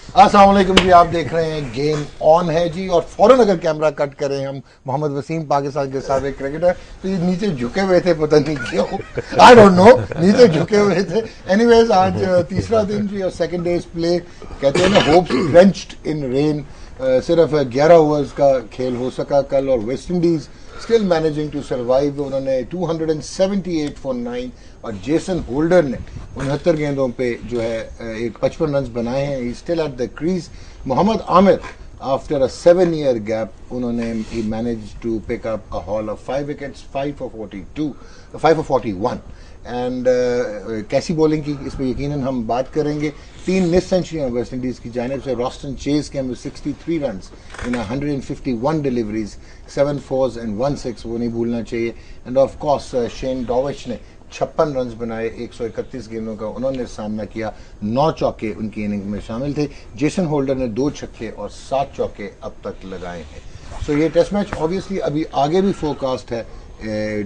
अस्सलाम वालेकुम जी, आप देख रहे हैं गेम ऑन है जी। और फौरन अगर कैमरा कट करें हम, मोहम्मद वसीम पाकिस्तान के साबिक क्रिकेटर, तो ये नीचे झुके हुए थे, पता नहीं क्यों, आई डोंट नो, नीचे झुके हुए थे। एनीवेज आज तीसरा दिन जी और सेकंड डेज प्ले, कहते हैं ना होप्स ड्रेंच्ड इन रेन। सिर्फ 11 ओवर्स का खेल हो सका कल और West Indies still managing to survive. उन्होंने 278 फॉर 9 और जेसन होल्डर ने 69 गेंदों पे जो है एक 55 रन बनाए हैं। He still at the crease. Mohammad Amir after a 7-year gap उन्होंने he managed to pick up a haul of 5 wickets, 5 for 41। And कैसी बॉलिंग की इस पर यकीनन हम बात करेंगे। 3 मिस सेंचुरियां वेस्ट इंडीज की जानिब से। रॉस्टन चेज के 63 run in 151 deliveries, 7 4s and 1 6, वो नहीं भूलना चाहिए। एंड ऑफ कोर्स शेन डॉविच ने 56 रन बनाए, 131 गेंदों का उन्होंने सामना किया। 9 चौके उनकी इनिंग में शामिल थे। जेसन होल्डर ने 2 छक्के और 7 चौके अब तक लगाए हैं। सो ये टेस्ट मैच ऑब्वियसली अभी आगे भी फोरकास्ट है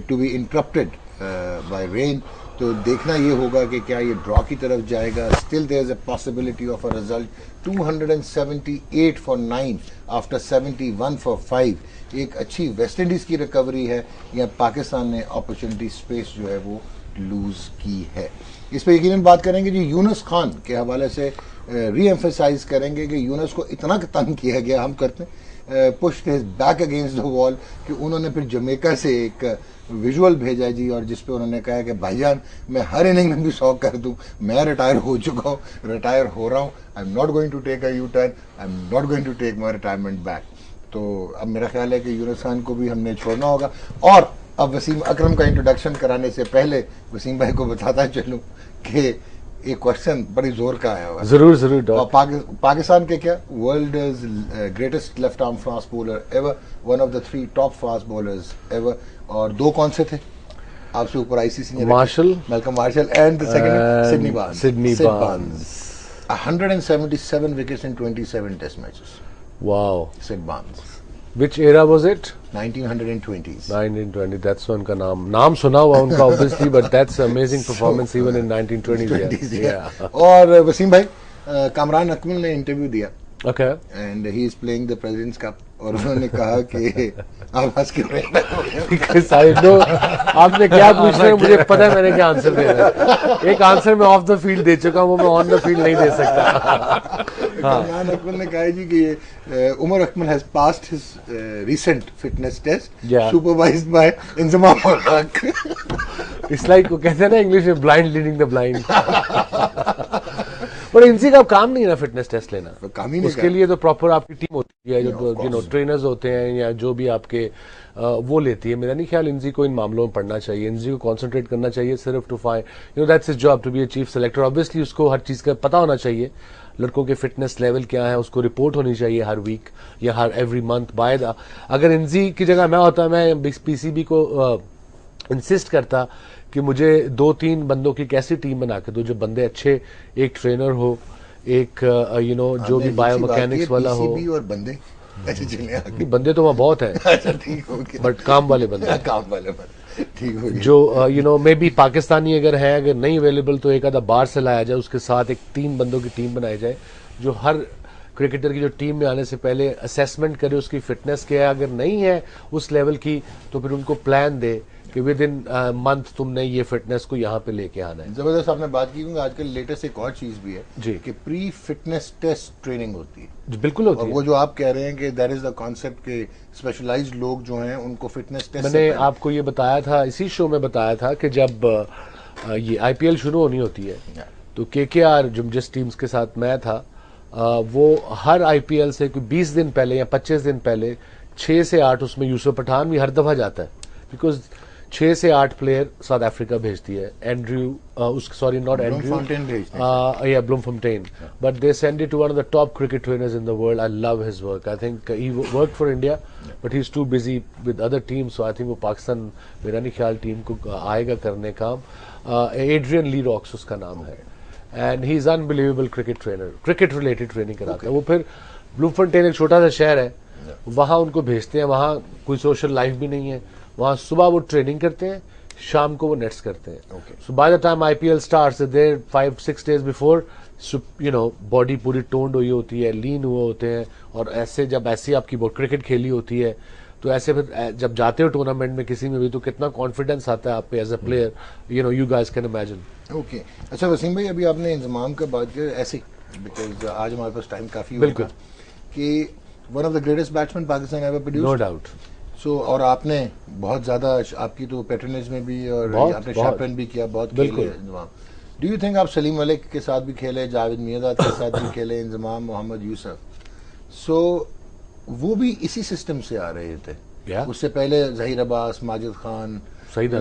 to be interrupted by rain. तो देखना ये होगा कि क्या ये ड्रॉ की तरफ जाएगा। Still there is a possibility of a result. 278 for 9 after 71 for 5। एक अच्छी वेस्ट इंडीज की रिकवरी है या पाकिस्तान ने अपॉर्चुनिटी स्पेस जो है वो लूज की है। इस पर यकीनन बात करेंगे जी। यूनुस खान के हवाले से री एम्फेसाइज करेंगे कि यूनुस को इतना तंग किया गया, हम करते pushed his back against the wall, कि उन्होंने फिर जमैका से एक विजुअल भेजा जी और जिसपे उन्होंने कहा कि भाईजान मैं हर इनिंग में भी 100 कर दूं, मैं रिटायर हो चुका हूं, रिटायर हो रहा हूं, I am not going to take a U turn, I am not going to take my retirement back. तो अब मेरा ख्याल है कि यूनुस खान को भी हमने छोड़ना होगा। और अब वसीम अकरम का इंट्रोडक्शन कराने से पहले वसीम भाई को बताता चलूं कि एक क्वेश्चन बड़ी जोर का आया हुआ है। जरूर जरूर। पाकिस्तान के क्या world greatest left arm fast bowler ever, one of the 3 top fast bowlers ever. और 2 कौन से थे आपसे ऊपर? आईसीसी ने Marshall, Malcolm Marshall and the second Sydney Barnes. 177 wickets in 27 Test matches. Wow. Sid Barnes. Which era was it? 1920s. 1920. That's उनका नाम सुना हुआ उनका obviously, but that's amazing performance even in 1920s. Yeah. और वसीम भाई, कामरान अकमल ने interview दिया। Okay. And he is playing the President's Cup और उन्होंने कहा कि आप हंस क्यों रहे हैं? Because I know आपने क्या पूछ रहे हैं, मुझे पता है मैंने क्या आंसर देना है। एक आंसर मैं ऑफ द फील्ड दे चुका हूँ, वो मैं ऑन द फील्ड नहीं दे सकता। कामरान अकमल ने कहा जी कि Umar Akmal has passed his recent fitness test supervised by Inzamam ul Haq. It's like वो कहते हैं ना इंग्लिश में blind leading the blind। पर इनसी का काम नहीं है ना फिटनेस टेस्ट लेना, तो काम ही नहीं। उसके लिए तो प्रॉपर आपकी टीम होती है, जो ट्रेनर्स होते हैं या जो भी आपके वो लेती है। मेरा नहीं ख्याल इनजी को इन मामलों में पढ़ना चाहिए। इनजी को कंसंट्रेट करना चाहिए सिर्फ to find that's his job to be a chief selector. Obviously उसको हर चीज का पता होना चाहिए, लड़कों के फिटनेस लेवल क्या है, उसको रिपोर्ट होनी चाहिए हर वीक या हर एवरी मंथ बाय द। अगर इनजी की जगह मैं होता, मैं पीसीबी को इंसिस्ट करता कि मुझे 2-3 बंदों की कैसी टीम बना के दो, जो बंदे अच्छे, एक ट्रेनर हो, एक जो भी बायोमैकेनिक्स वाला हो। और बंदे ऐसे चले आगे। बंदे तो वहाँ बहुत हैं। अच्छा ठीक हो गया। बट काम वाले बंदे, काम वाले बंदे ठीक हो गया। जो मे बी पाकिस्तानी अगर है, अगर नहीं अवेलेबल तो एक आधा बाहर से लाया जाए, उसके साथ एक 3 बंदों की टीम बनाई जाए जो हर क्रिकेटर की जो टीम में आने से पहले असेसमेंट करे उसकी फिटनेस क्या है। अगर नहीं है उस लेवल की तो फिर उनको प्लान दे कि विद इन मंथ तुमने ये फिटनेस को यहाँ पे लेके आना है। जबरदस्त आपने बात की, क्योंकि आजकल लेटेस्ट एक और चीज भी है जी कि प्री फिटनेस टेस्ट ट्रेनिंग होती है। बिल्कुल होती और है। वो जो आप कह रहे हैं कि दैट इज द कॉन्सेप्ट के स्पेशलाइज्ड लोग जो हैं उनको फिटनेस टेस्ट। मैंने आपको ये बताया था, इसी शो में बताया था कि जब ये आईपीएल शुरू होनी होती है तो केकेआर जिस टीम्स के साथ मैं था, वो हर आईपीएल से कोई 20 दिन पहले या 25 दिन पहले 6 से 8, उसमें यूसुफ पठान भी हर दफा जाता है, बिकॉज 6 से 8 प्लेयर साउथ अफ्रीका भेजती है। एंड्रयू, सॉरी नॉट एंड्रयू, या Bloemfontein, but they send it to one of the top cricket trainers in the world. I love his work. I think he work for India but he is too busy with other team, so I think वो पाकिस्तान, मेरा नहीं ख्याल team को आएगा करने काम। Adrian ली rocks उसका नाम है, and he is unbelievable cricket trainer, cricket related training कराता है वो। फिर ब्लूमफॉन्टेन एक छोटा सा शहर है, वहां उनको भेजते हैं, वहां कोई सोशल लाइफ भी नहीं है। वहां सुबह वो ट्रेनिंग करते हैं, शाम को वो नेट्स करते हैं। So by the time IPL starts, there 5-6 days before you know body पूरी टोन्ड हुई होती है, लीन हुए होते हैं, और ऐसे जब ऐसी आपकी क्रिकेट खेली होती है तो ऐसे फिर जब जाते हो टूर्नामेंट में किसी में भी तो कितना कॉन्फिडेंस आता है आप पे as a player, you know you guys can imagine. Okay, अच्छा वसीम भाई, अभी आपने इंतजाम का बात किया ऐसे, बिकॉज आज हमारे पास टाइम काफ़ी बिल्कुल कि one of the greatest batsman Pakistan ever produced, no doubt. So और आपने बहुत ज़्यादा आपकी तो पैट्रनेज में भी और आपने शैम्पेन भी किया, बहुत खेले इंतजाम। डू यू थिंक आप सलीम मलिक के साथ भी खेले, जावेद मियाँदाद के साथ भी खेले, इंतजाम मोहम्मद यूसुफ, सो वो भी इसी सिस्टम से आ रहे थे? उससे पहले जहीर अब्बास, माजिद खान, सईद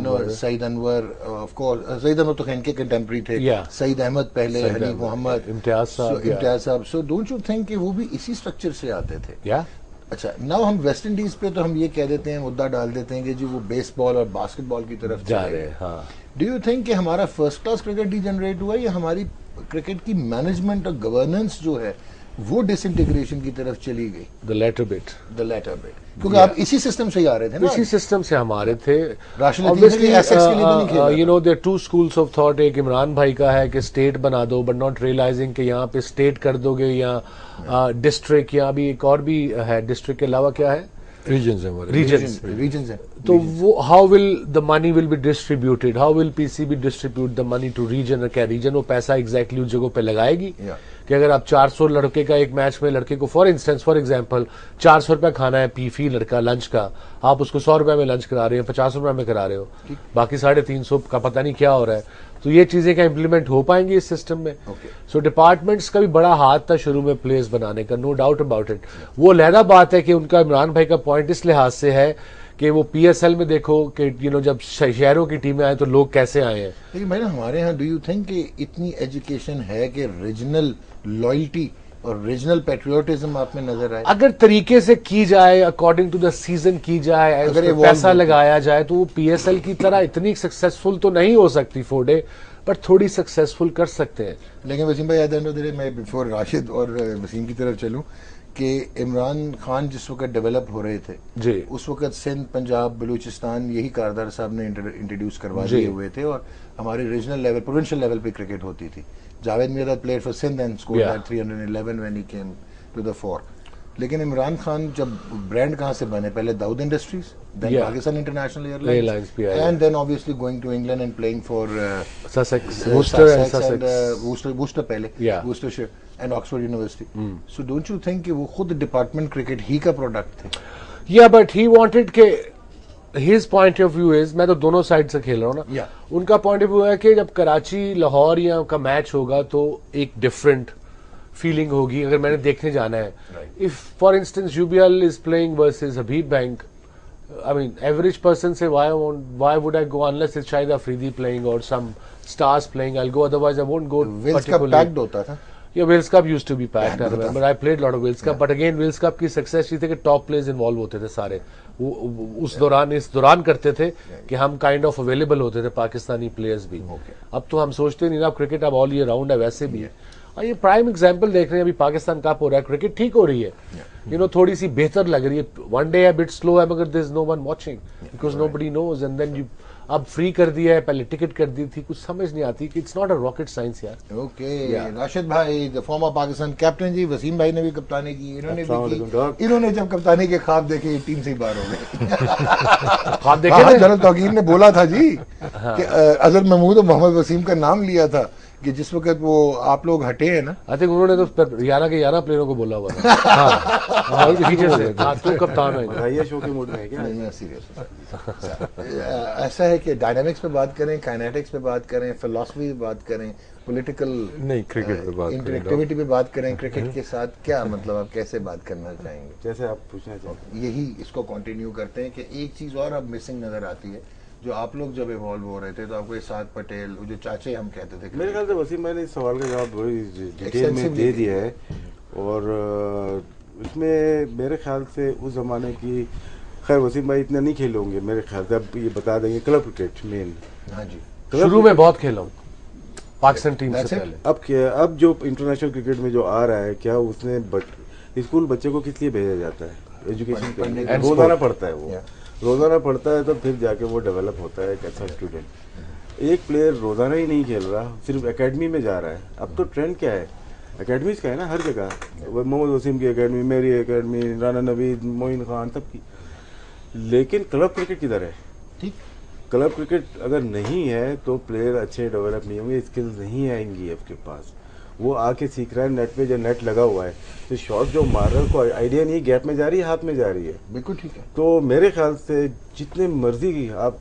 अनवर, ऑफ कोर्स सईद अनवर तो इनके कंटेम्प्रेरी थे, सईद अहमद पहले, हनीफ मोहम्मद, इम्तियाज साहब, सो डोंट यू थिंक कि वो भी इसी स्ट्रक्चर से आते थे? अच्छा, नाउ हम वेस्ट इंडीज पे तो हम ये कह देते हैं, मुद्दा डाल देते हैं कि जी वो बेसबॉल और बास्केटबॉल की तरफ जा रहे हैं। डू यू थिंक कि हमारा फर्स्ट क्लास क्रिकेट डिजेनरेट हुआ या हमारी क्रिकेट की मैनेजमेंट और गवर्नेंस जो है वो डिसइंटीग्रेशन की तरफ चली गई? द लेटर बिट, क्योंकि आप इसी सिस्टम से ही आ रहे थे ना? इसी सिस्टम से हम आ रहे थे। ऑब्वियसली एसेट्स के लिए तो नहीं खेल रहे। You know there two schools of thought, एक इमरान भाई का है कि स्टेट बना दो, बट नॉट रियलाइजिंग कि यहाँ पे स्टेट कर दोगे या डिस्ट्रिक्ट, या अभी एक और भी है डिस्ट्रिक्ट के अलावा क्या है, रीजन्स है। तो वो how will the money will be distributed, how will PCB distribute the money to region? क्या रीजन वो पैसा एग्जैक्टली उस जगह पे लगाएगी कि अगर आप 400 लड़के का एक मैच में लड़के को फॉर एग्जांपल 400 रुपया खाना है फी लड़का लंच का, आप उसको 100 रुपए में लंच करा रहे हो, 50 रुपए में करा रहे हो, बाकी 350 का पता नहीं क्या हो रहा है। तो ये चीजें क्या इंप्लीमेंट हो पाएंगी इस सिस्टम में? सो डिपार्टमेंट्स का भी बड़ा हाथ था शुरू में प्लेयर्स बनाने का, नो डाउट अबाउट इट। वो अलहदा बात है कि उनका इमरान भाई का पॉइंट इस लिहाज से है कि वो पीएसएल में देखो कि यू नो जब शहरों की टीमें आए तो लोग कैसे आए हैं। लेकिन भाई ना हमारे यहाँ डू यू थिंक कि इतनी एजुकेशन है कि रीजनल लॉयल्टी और रीजनल पेट्रियोटिज्म आप में नजर आए? अगर तरीके से की जाए, अकॉर्डिंग टू द सीजन की जाए, अगर पैसा लगाया जाए तो वो पीएसएल की तरह इतनी सक्सेसफुल तो नहीं हो सकती 4 डे, पर थोड़ी सक्सेसफुल कर सकते हैं। लेकिन वसीम भाई याद है, मैं बिफोर राशिद और वसीम की तरफ चलूं कि इमरान खान जिस वक्त डेवलप हो रहे थे जी, उस वक्त सिंध, पंजाब, बलूचिस्तान यही कारदार साहब ने इंट्रोड्यूस करवा दिए हुए थे और हमारे रीजनल लेवल, प्रोविंशियल लेवल पे क्रिकेट होती थी। Javed Miandad played for Sindh and scored 311 when he came to the fore. लेकिन इमरान खान जब ब्रांड कहाँ से बने? पहले Dawood industries, then Pakistan international airlines, and then obviously going to England and playing for Sussex, Worcester पहले, Worcestershire and Oxford university. So don't you think कि वो खुद डिपार्टमेंट क्रिकेट ही का प्रोडक्ट थे? या बट ही वांटेड के his point of view is, मैं तो दोनों साइड से खेल रहा हूँ ना, उनका पॉइंट ऑफ व्यू है कि जब कराची लाहौर या का मैच होगा तो एक डिफरेंट फीलिंग होगी अगर मैंने देखने जाना है। If for instance UBL is playing versus Habib bank, I mean, average person say why would I go unless it's Shahid Afridi playing or some stars playing? I'll go. Otherwise, I won't go. Wills Cup packed होता था. Yeah, Wills Cup used to be packed. I remember. I played a lot of Wills Cup, but again, Wills Cup की success ये थे कि top players involve होते थे सारे. उस दौरान करते थे कि हम kind of available होते थे पाकिस्तानी players भी. अब तो हम सोचते नहीं ना, अब क्रिकेट अब all year round है, वैसे भी है. और ये प्राइम एग्जाम्पल देख रहे हैं, अभी पाकिस्तान कप हो रहा है, क्रिकेट ठीक हो रही है, यू नो थोड़ी सी बेहतर लग रही है। वन डे है बिट स्लो है, मगर there is no one watching because nobody knows, and then you अब फ्री कर दिया है, पहले टिकट कर दी थी, कुछ समझ नहीं आती कि it's not a rocket science यार। ओके, राशिद भाई द फॉर्मर पाकिस्तान कैप्टन जी, वसीम भाई ने भी कप्तानी की, इन्होंने भी की। इन्होंने जब कप्तानी के ख्वाब देखे टीम से ही बाहर हो गए। ख्वाब देखे थे, जनरल तौकीर ने बोला था जी कि अजहर महमूद और मोहम्मद वसीम का नाम लिया था कि जिस वक्त वो आप लोग हटे हैं ना, आई थिंक उन्होंने तो 11 के 11 प्लेयरों को बोला हुआ था। हाँ, पीछे से तू कप्तान है, शो के मूड में है क्या? नहीं, मैं सीरियस। ऐसा है कि डायनामिक्स पे बात करें, काइनेटिक्स पे बात करें, फिलॉसफी पे बात करें, पॉलिटिकल नहीं, क्रिकेट पे बात करें, इंटरेक्टिविटी पे बात करें, क्रिकेट के साथ क्या मतलब आप कैसे बात करना चाहेंगे? जैसे आप पूछना चाहते हैं, यही इसको कंटिन्यू करते हैं कि एक चीज और अब मिसिंग नजर आती है, जो आप लोग जब इवॉल्व हो रहे थे तो आपको इसाक पटेल, जो चाचे हम कहते थे, मेरे ख्याल से वसीम भाई ने इस सवाल का जवाब बड़ी डिटेल में दे दिया है। और इसमें मेरे ख्याल से उस जमाने की, खैर वसीम भाई इतना नहीं खेले होंगे मेरे ख्याल से, अब ये बता देंगे क्लब क्रिकेट मेन। हाँ जी, शुरू में बहुत खेला हूँ पाकिस्तान टीम से पहले। अब क्या, अब जो इंटरनेशनल क्रिकेट में जो आ रहा है, क्या उसने स्कूल बच्चे को किस लिए भेजा जाता है? एजुकेशन रोजाना पढ़ता है, वो रोजाना पढ़ता है, तो फिर जाके वो डेवलप होता है एक अच्छा स्टूडेंट। एक प्लेयर रोजाना ही नहीं खेल रहा, सिर्फ एकेडमी में जा रहा है। अब तो ट्रेंड क्या है, एकेडमीज का है ना हर जगह, मोहम्मद वसीम की एकेडमी, मेरी एकेडमी, राना नवीद, मोइन खान, सबकी। लेकिन क्लब क्रिकेट किधर है? ठीक, क्लब क्रिकेट अगर नहीं है तो प्लेयर अच्छे डेवलप नहीं होंगे, स्किल्स नहीं आएंगी आपके पास। वो आके सीख रहा है नेट पे, जो नेट लगा हुआ है, तो शॉट जो मार रहा है उसको आइडिया नहीं, गैप में जा रही है, हाथ में जा रही है। बिल्कुल ठीक है। तो मेरे ख्याल से जितने मर्जी आप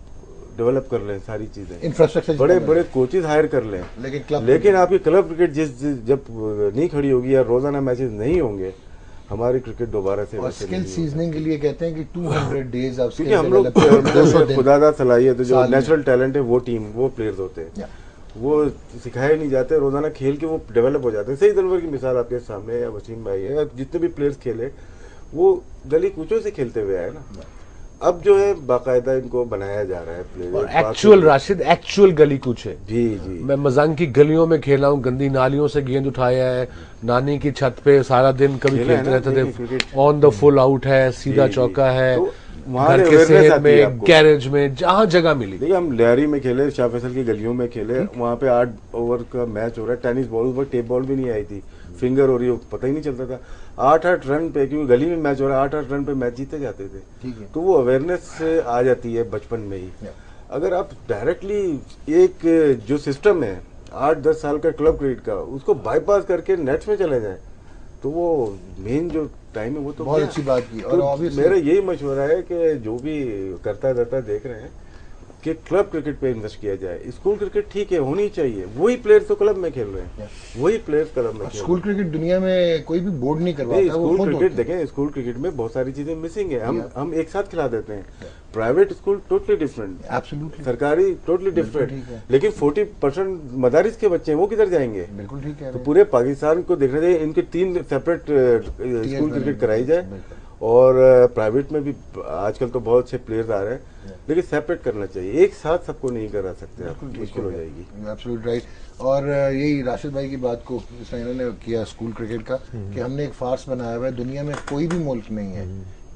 डेवलप कर लें सारी चीजें, इंफ्रास्ट्रक्चर बड़े बड़े कोचेस हायर कर लें, लेकिन आपकी क्लब क्रिकेट जब नहीं खड़ी होगी या रोजाना मैचेस नहीं होंगे, हमारी क्रिकेट दोबारा से स्किल सीजनिंग के लिए कहते हैं कि 200 डेज ऑफ क्योंकि हम लोग खुदादा सलाहियत जो नेचुरल टैलेंट है, वो टीम, वो प्लेयर्स होते हैं, वो सिखाए नहीं जाते, रोजाना खेल के वो डेवलप हो जाते हैं। सही तलवर की मिसाल आपके सामने, या वसीम भाई है, जितने भी प्लेयर्स खेले वो गली कूचों से खेलते हुए आए ना। अब जो है बाकायदा इनको बनाया जा रहा है प्लेयर, एक्चुअल राशिद एक्चुअल गली कूच है। जी जी, मैं मजांग की गलियों में खेला हूँ, गंदी नालियों से गेंद उठाया है, नानी की छत पे सारा दिन कभी खेलते रहते थे, ऑन द फुल आउट है, सीधा चौका है, घर के सेहत में, गैरेज में, जहाँ जगह मिली। देखिए हम लियारी में खेले, शाह फैसल की गलियों में खेले, वहाँ पे 8 ओवर का मैच हो रहा है, टेनिस बॉल, उस वक्त टेप बॉल भी नहीं आई थी, फिंगर हो रही हो पता ही नहीं चलता था। 8-8 रन पे, क्योंकि गली में मैच हो रहा है, 8-8 रन पे मैच जीते जाते थे। ठीक है। तो वो अवेयरनेस आ जाती है बचपन में ही। अगर आप डायरेक्टली एक जो सिस्टम है 8-10 साल का क्लब क्रिकेट का, उसको बाईपास करके नेट्स में चले जाए, तो वो मेन जो टाइम है वो तो बहुत अच्छी बात की। और तो मेरा यही मशवरा है कि जो भी करता धरता देख रहे हैं कि क्लब क्रिकेट पे इन्वेस्ट किया जाए। स्कूल क्रिकेट ठीक है, होनी चाहिए, वही प्लेयर्स तो क्लब में खेल रहे हैं, वही प्लेयर्स क्लब में। स्कूल क्रिकेट दुनिया में कोई भी बोर्ड नहीं करवाता। स्कूल क्रिकेट देखें, स्कूल क्रिकेट में बहुत सारी चीजें मिसिंग है, हम एक साथ खिला देते हैं। Private school totally different, absolutely, सरकारी टोटली डिफरेंट, लेकिन 40% मदारिस के बच्चे हैं, वो किधर जाएंगे? बिल्कुल ठीक है। तो पूरे पाकिस्तान को देखना चाहिए, इनके 3 सेपरेट स्कूल क्रिकेट कराई जाए, और प्राइवेट में भी आजकल तो बहुत अच्छे प्लेयर्स आ रहे हैं, लेकिन सेपरेट करना चाहिए, एक साथ सबको नहीं करा सकते, मुश्किल हो जाएगी। Absolutely right. और यही राशिद भाई की बात को इन्होंने किया स्कूल क्रिकेट का, कि हमने एक फार्स बनाया हुआ है। दुनिया में कोई भी मुल्क नहीं है,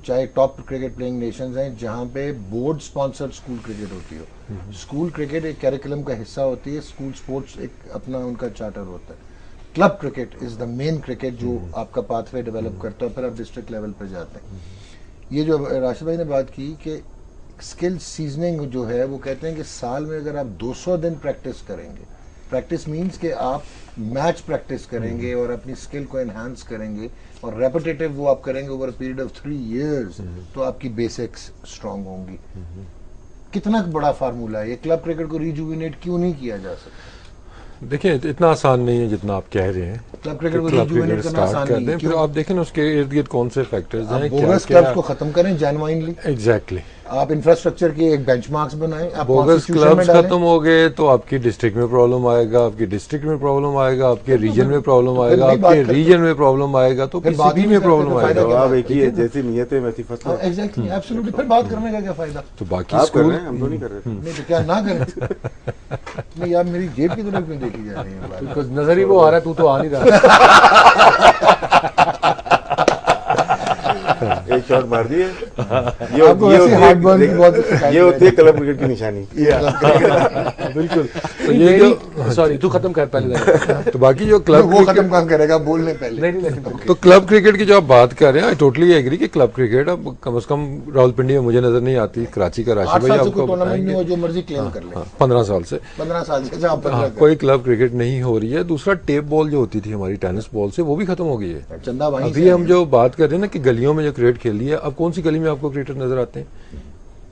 चाहे टॉप क्रिकेट प्लेइंग नेशंस हैं, जहाँ पे बोर्ड स्पॉन्सर्ड स्कूल क्रिकेट होती हो। स्कूल क्रिकेट एक कैरिकुलम का हिस्सा होती है, स्कूल स्पोर्ट्स एक अपना उनका चार्टर होता है। Club cricket is the main cricket जो आपका पाथवे डेवलप करता है, फिर आप डिस्ट्रिक्ट लेवल पर जाते हैं। ये जो राशिद भाई ने बात की कि स्किल सीजनिंग जो है, वो कहते हैं कि साल में अगर आप 200 दिन प्रैक्टिस करेंगे, प्रैक्टिस मीन्स कि आप मैच प्रैक्टिस करेंगे और अपनी स्किल को एनहांस करेंगे, और रेपिटेटिव वो आप करेंगे ओवर पीरियड ऑफ 3 years, तो आपकी बेसिक्स स्ट्रांग होंगी। कितना बड़ा फार्मूला है ये, क्लब क्रिकेट को रिजुविनेट क्यों नहीं किया जा सकता? देखिए इतना आसान नहीं है जितना आप कह रहे हैं। क्लब क्रिकेट को रिजुविनेट करना आसान नहीं है, फिर आप देखें ना उसके इर्द गिर्द कौन से फैक्टर्स हैं। बोगस क्लब्स को खत्म करें जेन्युइनली, एग्जैक्टली। आप इंफ्रास्ट्रक्चर के एक बेंचमार्क्स बनाएं, आप बोगस क्लब्स खत्म हो गए तो आपकी डिस्ट्रिक्ट में प्रॉब्लम आएगा, आपकी डिस्ट्रिक्ट में प्रॉब्लम आएगा, आपके रीजन में प्रॉब्लम आएगा, आपके रीजन में प्रॉब्लम आएगा, तो किसी में प्रॉब्लम आएगा। आप एक ही है, जैसी नीयत है वैसी फसल। Exactly, absolutely. फिर बात करने का क्या फायदा? तो बाकी आप कर रहे हैं, हम तो नहीं कर रहे थे। नहीं तो क्या ना करें? नहीं यार, मेरी जेब की तरफ क्यों देखी जा रही है? बिकॉज नजर ही वो आ रहा है, तू तो आ नहीं रहा। एक शॉट मार दिए, ये होती है क्लब क्रिकेट की निशानी। बिल्कुल। तो ये जो सॉरी तू खत्म कर पहले। तो बाकी जो क्लब वो खत्म कौन करेगा, बोलने पहले। तो क्लब क्रिकेट की जो आप बात कर रहे हैं, आई टोटली एग्री कि क्लब क्रिकेट अब कम से कम रावलपिंडी में मुझे नजर नहीं आती। कराची का राशि भाई आपको टूर्नामेंट जो मर्जी क्लेम कर ले, 15 साल से कोई क्लब क्रिकेट नहीं हो रही है। दूसरा टेप बॉल जो होती थी हमारी टेनिस बॉल से, वो भी खत्म हो गई है। चंदा भाई अभी हम जो बात कर रहे हैं ना कि गलियों में जो क्रिकेट खेल रही है, अब कौन सी गली में आपको क्रिकेटर नजर आते हैं?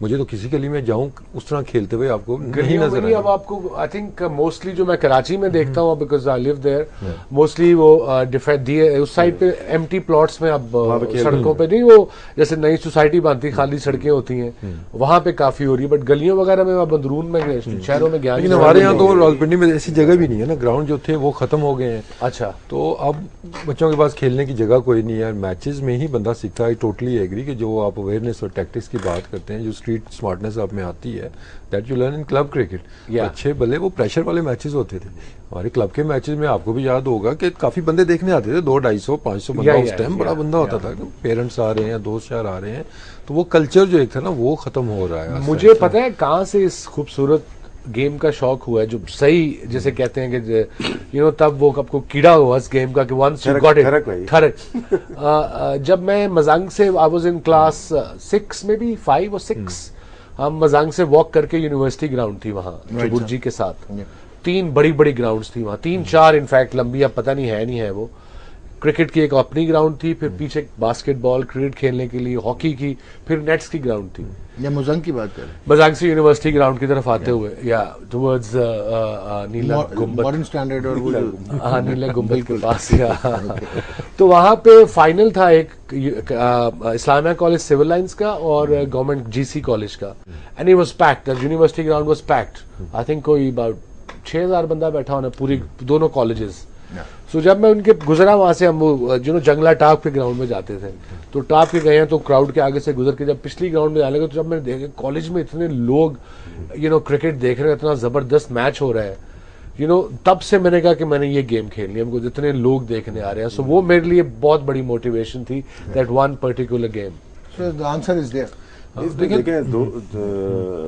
मुझे तो किसी गली में जाऊं उस तरह खेलते हुए आपको नहीं नजर अब आपको आई थिंक मोस्टली जो मैं कराची में देखता हूँ, because I live there, mostly वो डिफेंड दिए उस साइड पे एम्प्टी प्लॉट्स में, अब सड़कों पे नहीं, वो जैसे नई सोसाइटी बनती, खाली सड़कें होती हैं, वहां पे काफी हो रही है। बट गलियों वगैरह में, अंदरून में, शहरों में गया। लेकिन हमारे यहाँ तो रावलपिंडी में ऐसी जगह भी नहीं है ना, ग्राउंड जो थे वो खत्म हो गए हैं। अच्छा, तो अब बच्चों के पास खेलने की जगह कोई नहीं है, मैचेस में ही बंदा सीखता है। आई टोटली एग्री कि जो आप अवेयरनेस और टैक्टिक्स की बात करते हैं, जो स्ट्रीट स्मार्टनेस आप में आती है, that you learn in club cricket. अच्छे भले वो प्रेशर वाले मैचेस होते थे हमारे क्लब के मैचेस में, आपको भी याद होगा कि काफी बंदे देखने आते थे, 200-250-500 बंदा उस टाइम बड़ा बंदा होता था। पेरेंट्स आ रहे हैं, दोस्त यार आ रहे हैं, तो वो कल्चर जो एक था ना, वो खत्म हो रहा है। मुझे पता है कहाँ से इस खूबसूरत गेम का शौक हुआ है, जो सही जिसे कहते हैं कि तब वो आपको कीड़ा हुआ इस गेम का कि वंस यू गॉट इट ठरक। जब मैं मजांग से, आई वाज इन क्लास 6 में भी 5 और 6, हम मजांग से वॉक करके यूनिवर्सिटी ग्राउंड थी वहाँ चुबुर्जी के साथ, 3 बड़ी बड़ी ग्राउंड्स थी वहाँ, 3-4 इनफैक्ट लंबी, अब पता नहीं है नहीं है वो। क्रिकेट की एक अपनी ग्राउंड थी, फिर पीछे बास्केटबॉल क्रिकेट खेलने के लिए, हॉकी की, फिर नेट्स की ग्राउंड थी। या मुजंग की बात करें, मजांग से यूनिवर्सिटी ग्राउंड की तरफ आते हुए, या टुवर्ड्स नीला गुंबद, मॉडर्न स्टैंडर्ड और वो हाँ नीला गुंबद के पास, या तो वहां पे फाइनल था एक इस्लामिया कॉलेज सिविल लाइंस का और गवर्नमेंट जीसी कॉलेज का, and it was packed, university ground was packed. I think कोई अबाउट 6000 बंदा बैठा होना, पूरी दोनों कॉलेजेस। सो जब मैं उनके गुजरा वहां से, हम वो जंगला टाप के ग्राउंड में जाते थे, तो टाप के गए हैं तो क्राउड के आगे से गुजर के जब पिछली ग्राउंड में जाने लगे, तो जब मैंने देखा कॉलेज में इतने लोग क्रिकेट देख रहे हैं, इतना जबरदस्त मैच हो रहा है, तब से मैंने कहा कि मैंने ये गेम खेलनी है, हमको जितने लोग देखने आ रहे हैं। सो वो मेरे लिए बहुत बड़ी मोटिवेशन थी, that one particular game. So the answer is there. देखें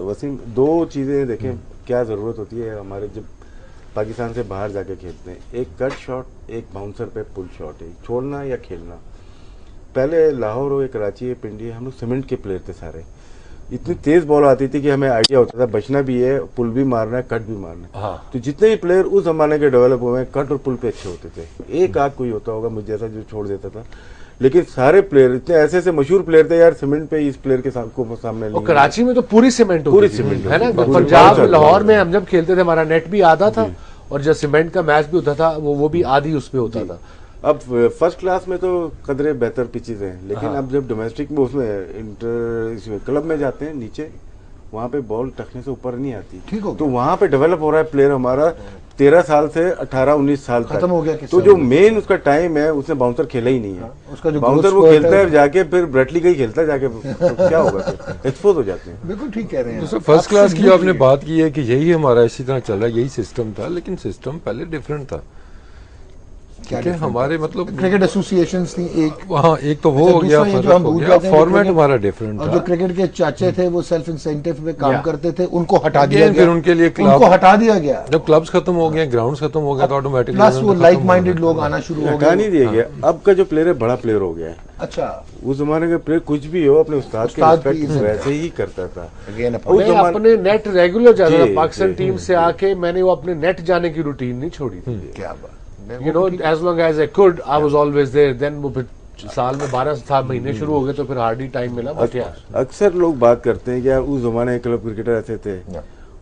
वसीम, 2 चीजें देखें क्या जरूरत होती है हमारे जब पाकिस्तान से बाहर जाके खेलते हैं, एक कट शॉट, एक बाउंसर पे पुल शॉट है, छोड़ना या खेलना। पहले लाहौर हो, कराची, पिंडी, हम लोग सीमेंट के प्लेयर थे सारे, इतनी तेज बॉल आती थी कि हमें आइडिया होता था बचना भी है, पुल भी मारना है, कट भी मारना है। हाँ। तो जितने भी प्लेयर उस जमाने के डेवलप हुए हैं, कट और पुल पे अच्छे होते थे। एक आध कोई होता होगा मुझे जैसा जो छोड़ देता था, लेकिन सारे प्लेयर इतने ऐसे ऐसे मशहूर प्लेयर थे यार, सीमेंट पे इस प्लेयर के सामने नहीं। कराची में तो पूरी सीमेंट पूरी सीमेंट है ना, पंजाब लाहौर में हम जब खेलते थे हमारा नेट भी आधा था, और जब सीमेंट का मैच भी होता था वो भी आधी उस पे होता था। अब फर्स्ट क्लास में तो कदरे बेहतर पिचेज हैं, लेकिन अब जब डोमेस्टिक में उसमें इसमें क्लब में जाते हैं नीचे, वहाँ पे बॉल टखने से ऊपर नहीं आती, ठीक हो गया। तो वहाँ पे डेवलप हो रहा है प्लेयर हमारा 13 साल से 18-19 साल तक खत्म हो गया। तो जो मेन उसका टाइम है, उसने बाउंसर खेला ही नहीं है। उसका जो बाउंसर वो खेलता है जाके, फिर ब्रेटली का ही खेलता है जाके, तो क्या होगा, एक्सपोज हो जाते हैं। बिल्कुल ठीक कह रहे हैं। तो फर्स्ट क्लास की आपने बात की है कि यही हमारा इसी तरह चल रहा है, यही सिस्टम था, लेकिन सिस्टम पहले डिफरेंट था। क्या हमारे मतलब क्रिकेट एसोसिएशंस थी एक, हाँ एक तो वो हो गया, फॉर्मेट हमारा डिफरेंट था। जो क्रिकेट के चाचे थे वो सेल्फ इंसेंटिव पे काम करते थे, उनको हटा दिया गया, फिर उनके लिए उनको हटा दिया गया। जब क्लब्स खत्म हो गए, ग्राउंड्स खत्म हो गया, तो ऑटोमेटिकली प्लस वो लाइक माइंडेड लोग आना शुरू हो हटा गए। नहीं दिया गया। अब का जो प्लेयर है बड़ा प्लेयर हो गया है। अच्छा, उस जमाने का प्लेयर कुछ भी हो, अपने उस्ताद के रिस्पेक्ट वैसे ही करता था। मैं अपने नेट रेगुलर जाता था, पाकिस्तान टीम से आके मैंने वो अपने नेट जाने की रूटीन नहीं छोड़ी थी। क्या बात, as long as I could, I was always there. Then वो फिर साल में 12 महीने शुरू हो गए, तो फिर हार्ड ही टाइम मिला। अक्सर लोग बात करते हैं कि यार उस जमाने के क्लब क्रिकेटर ऐसे थे,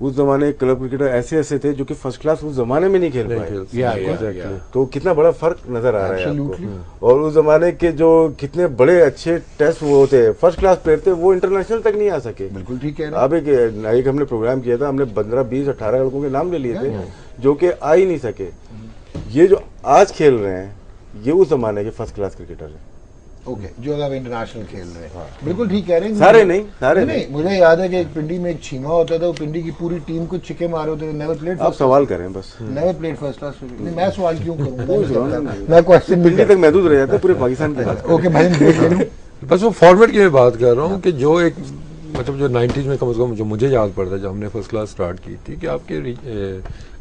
उस जमाने के क्लब क्रिकेटर ऐसे ऐसे थे जो कि फर्स्ट क्लास उस जमाने में नहीं खेल पाए। तो कितना बड़ा फर्क नजर आ रहा है आपको। और उस जमाने के जो कितने बड़े अच्छे टेस्ट वो होते, फर्स्ट क्लास प्लेयर थे, वो इंटरनेशनल तक नहीं आ सके। बिल्कुल ठीक है। अब एक हमने प्रोग्राम किया था, हमने 15, 20, 18 लड़कों के नाम ले लिए थे जो कि आ ही नहीं सके। ये जो आज खेल रहे हैं, ये उस जमाने के फर्स्ट क्लास क्रिकेटर हैं। ओके, जो अब इंटरनेशनल खेल रहे हैं। बिल्कुल ठीक कह रहे हैं। सारे नहीं। मुझे याद है कि एक पिंडी में एक छीमा होता था, वो पिंडी की पूरी टीम को छिके मारे होते थे। Never played. आप सवाल करें बस। Never played first class. नहीं, मैं सवाल क्यों करूंगा? मैं क्वेश्चन पिंडी तक महदूद रह जाता है पूरे पाकिस्तान के बाद। ओके भाई, देख ले लूं। बस वो फॉर्मेट की मैं बात कर रहा हूँ कि जो एक मतलब जो 90s में कम से कम जो मुझे याद पड़ता है, जब हमने फर्स्ट क्लास स्टार्ट की थी, कि आपके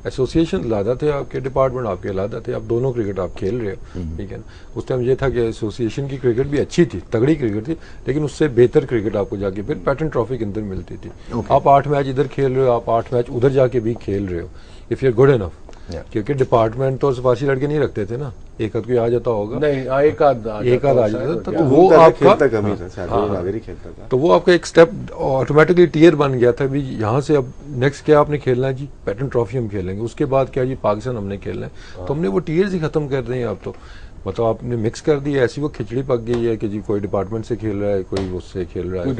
एसोसिएशन लादा थे, आपके डिपार्टमेंट आपके लादा थे, आप दोनों क्रिकेट आप खेल रहे हो, ठीक है ना। उस टाइम ये था कि एसोसिएशन की क्रिकेट भी अच्छी थी, तगड़ी क्रिकेट थी, लेकिन उससे बेहतर क्रिकेट आपको जाके फिर पैटर्न ट्रॉफी के अंदर मिलती थी। आप 8 मैच इधर खेल रहे हो, आप 8 मैच उधर जाके भी खेल रहे हो, if you are good enough. क्योंकि डिपार्टमेंट तो सिफारशी लड़के नहीं रखते थे ना, एक आध कोई आ जाता होगा, नहीं एक आध आ जाता था, तो वो आपका खेलता था। तो वो आपका एक स्टेप ऑटोमेटिकली टीयर बन गया था भी, यहाँ से अब नेक्स्ट क्या आपने खेलना है जी, पैटर्न ट्रॉफी हम खेलेंगे, उसके बाद क्या जी पाकिस्तान हमने खेलना है। तो हमने वो टीयर्स ही खत्म कर दिए। आप तो मतलब आपने मिक्स कर दी है, ऐसी वो खिचड़ी पक गई है कि जी कोई डिपार्टमेंट से खेल रहा है, कोई उससे खेल रहा है,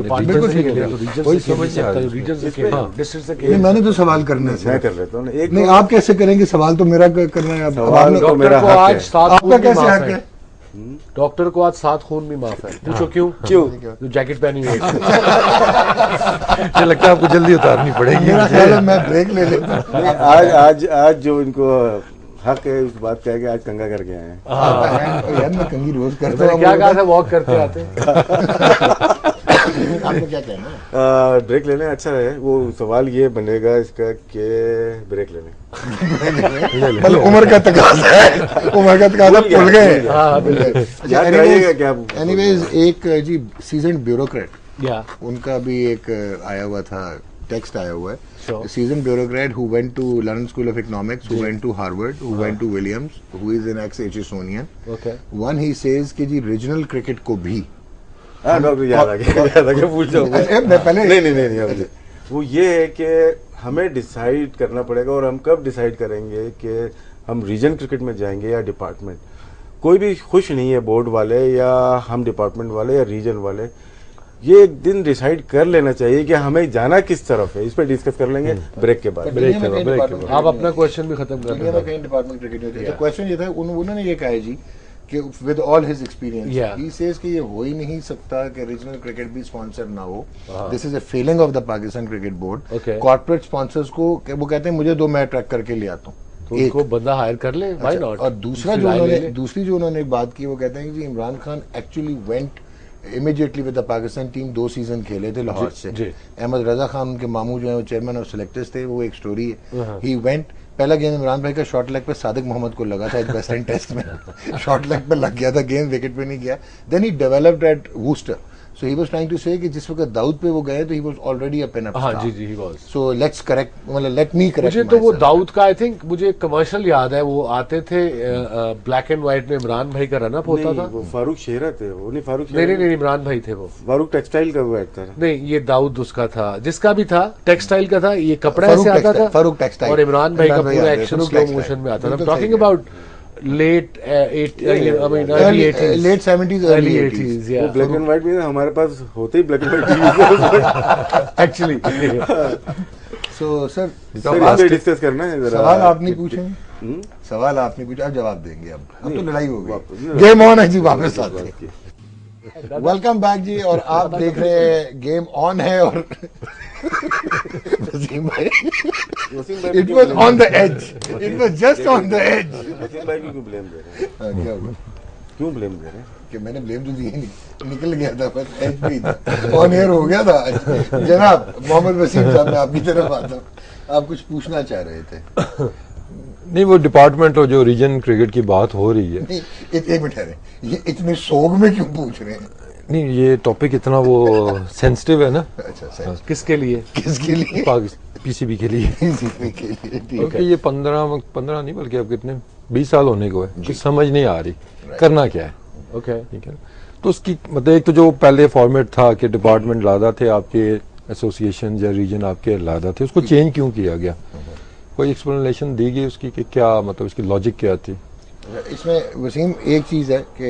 कोई समझ नहीं आ रहा। मैंने तो सवाल करना है, मैं कर लेता हूँ। एक नहीं, आप कैसे करेंगे? सवाल तो मेरा करना है। मेरा आज 7 आपका कैसे हक है? डॉक्टर को आज 7 खून भी माफ है। पूछो क्यों? जो जैकेट पहनी हुई है। मुझे लगता है आपको जल्दी उतारनी पड़ेगी। मेरा ख्याल है मैं ब्रेक ले लेता हूँ। आज जो इनको हक है उस बात का है कि आज कंगा करके आए हैं। यार मैं कंगी रोज करता हूँ। क्या कहा था, वॉक करते आते। आपको क्या कहना है? ब्रेक लेने अच्छा है। वो सवाल ये बनेगा इसका कि ब्रेक लेने मतलब उम्र का तकाजा है, उम्र का तकाजा भूल गए। याद कराइएगा क्या? एनीवेज एक जी सीजन ब्यूरोक्रेट या उनका भी एक आया हुआ था, टेक्स्ट आया हुआ है। Sure. Seasoned bureaucrat who went to London School of Economics, who went to Harvard, who went to Williams, who is an ex-Hsonian. Okay One he says कि जी रीजनल क्रिकेट को भी हाँ डॉक्टर याद आ गया पूछ जाऊंगा। मैं पहले नहीं वो ये है कि हमें डिसाइड करना पड़ेगा, और हम कब डिसाइड करेंगे कि हम रीजन क्रिकेट में जाएंगे या डिपार्टमेंट। कोई भी खुश नहीं है, बोर्ड वाले या हम डिपार्टमेंट वाले या रीजन वाले। ये एक दिन डिसाइड कर लेना चाहिए कि हमें जाना किस तरफ है। इस पर डिस्कस कर लेंगे ब्रेक के बाद। आप अपना क्वेश्चन भी खत्म कर दुनिया में कहीं डिपार्टमेंट क्रिकेट होती है। तो क्वेश्चन ये था, उन्होंने ये कहा है जी कि with all his experience he says कि ये हो ही नहीं सकता कि रीजनल क्रिकेट भी स्पॉन्सर ना हो। This is a failing of the Pakistan cricket board. Corporate sponsors को वो कहते हैं मुझे दो मैं ट्रैक करके ले आता हूँ, तो उनको बंदा हायर कर ले, व्हाई नॉट। और दूसरी जो उन्होंने बात की, वो कहते हैं कि Imran Khan actually went immediately with the Pakistan team. 2 season खेले थे लाहौर से। अहमद रजा खान उनके मामू जो है वो चेयरमैन ऑफ सिलेक्टर्स थे, वो एक स्टोरी है। ही वेंट, पहला गेंद इमरान भाई का शॉर्ट लेग पे सादिक मोहम्मद को लगा था वेस्टर्न टेस्ट में। शॉर्ट लेग पे लग गया था, गेंद विकेट पे नहीं गया। देन ही developed at Worcester. So he was trying to say कि जिस वक्त दाऊद पे वो गए तो he was already a pin-up star. हाँ जी he was. So let's correct, मतलब let me correct मुझे तो वो दाऊद का आई थिंक मुझे कमर्शियल याद है, वो आते थे ब्लैक एंड व्हाइट में, इमरान भाई का रनअप होता था। वो फारूक शेरा थे, वो नहीं फारूक नहीं इमरान भाई थे वो। फारूक टेक्सटाइल का वो एक्टर है। नहीं ये दाऊद उसका था, जिसका भी था टेक्सटाइल का था। ये कपड़ा ऐसे आता था फारूक टेक्सटाइल, और इमरान भाई का पूरा एक्शन स्लो मोशन में आता था। Talking about late 70s early 80s। वो ब्लैक एंड व्हाइट में हमारे पास होते ही black and white actually. So sir discuss करना है जरा। सवाल आप नहीं पूछेंगे, सवाल आप नहीं पूछे, आप जवाब देंगे। अब तो लड़ाई हो गई, गेम ऑन है जी, वापस आते हैं। वेलकम बैक जी, और आप देख रहे हैं गेम ऑन है। और वसीम भाई, it was on the edge, it was just on the edge. Wasim भाई क्यों ब्लेम दे रहे हैं? क्या हुआ? क्यों ब्लेम दे रहे हैं? कि मैंने ब्लेम तो दिया नहीं, निकल गया था, बस एज पे ही था, ऑन एयर हो गया था। जनाब मोहम्मद वसीम साहब, मैं आपकी तरफ आता हूँ, आप कुछ पूछना चाह रहे थे। नहीं, वो डिपार्टमेंट और जो रीजन क्रिकेट की बात हो रही है, एक मिनट ठहरे, ये इतने शौक में क्यों पूछ रहे हैं? नहीं, ये टॉपिक इतना वो सेंसिटिव है ना। अच्छा, किसके लिए? पीसीबी के लिए। क्योंकि ये 15 नहीं बल्कि अब कितने 20 साल होने को है, कुछ समझ नहीं आ रही करना क्या है। ओके, ठीक है। तो उसकी मतलब एक तो जो पहले फॉर्मेट था कि डिपार्टमेंट लादा थे आपके, एसोसिएशन या रीजन आपके लादा थे, उसको चेंज क्यों किया गया? कोई एक्सप्लेनेशन दी गई उसकी कि क्या मतलब इसकी लॉजिक क्या थी? इसमें वसीम एक चीज है कि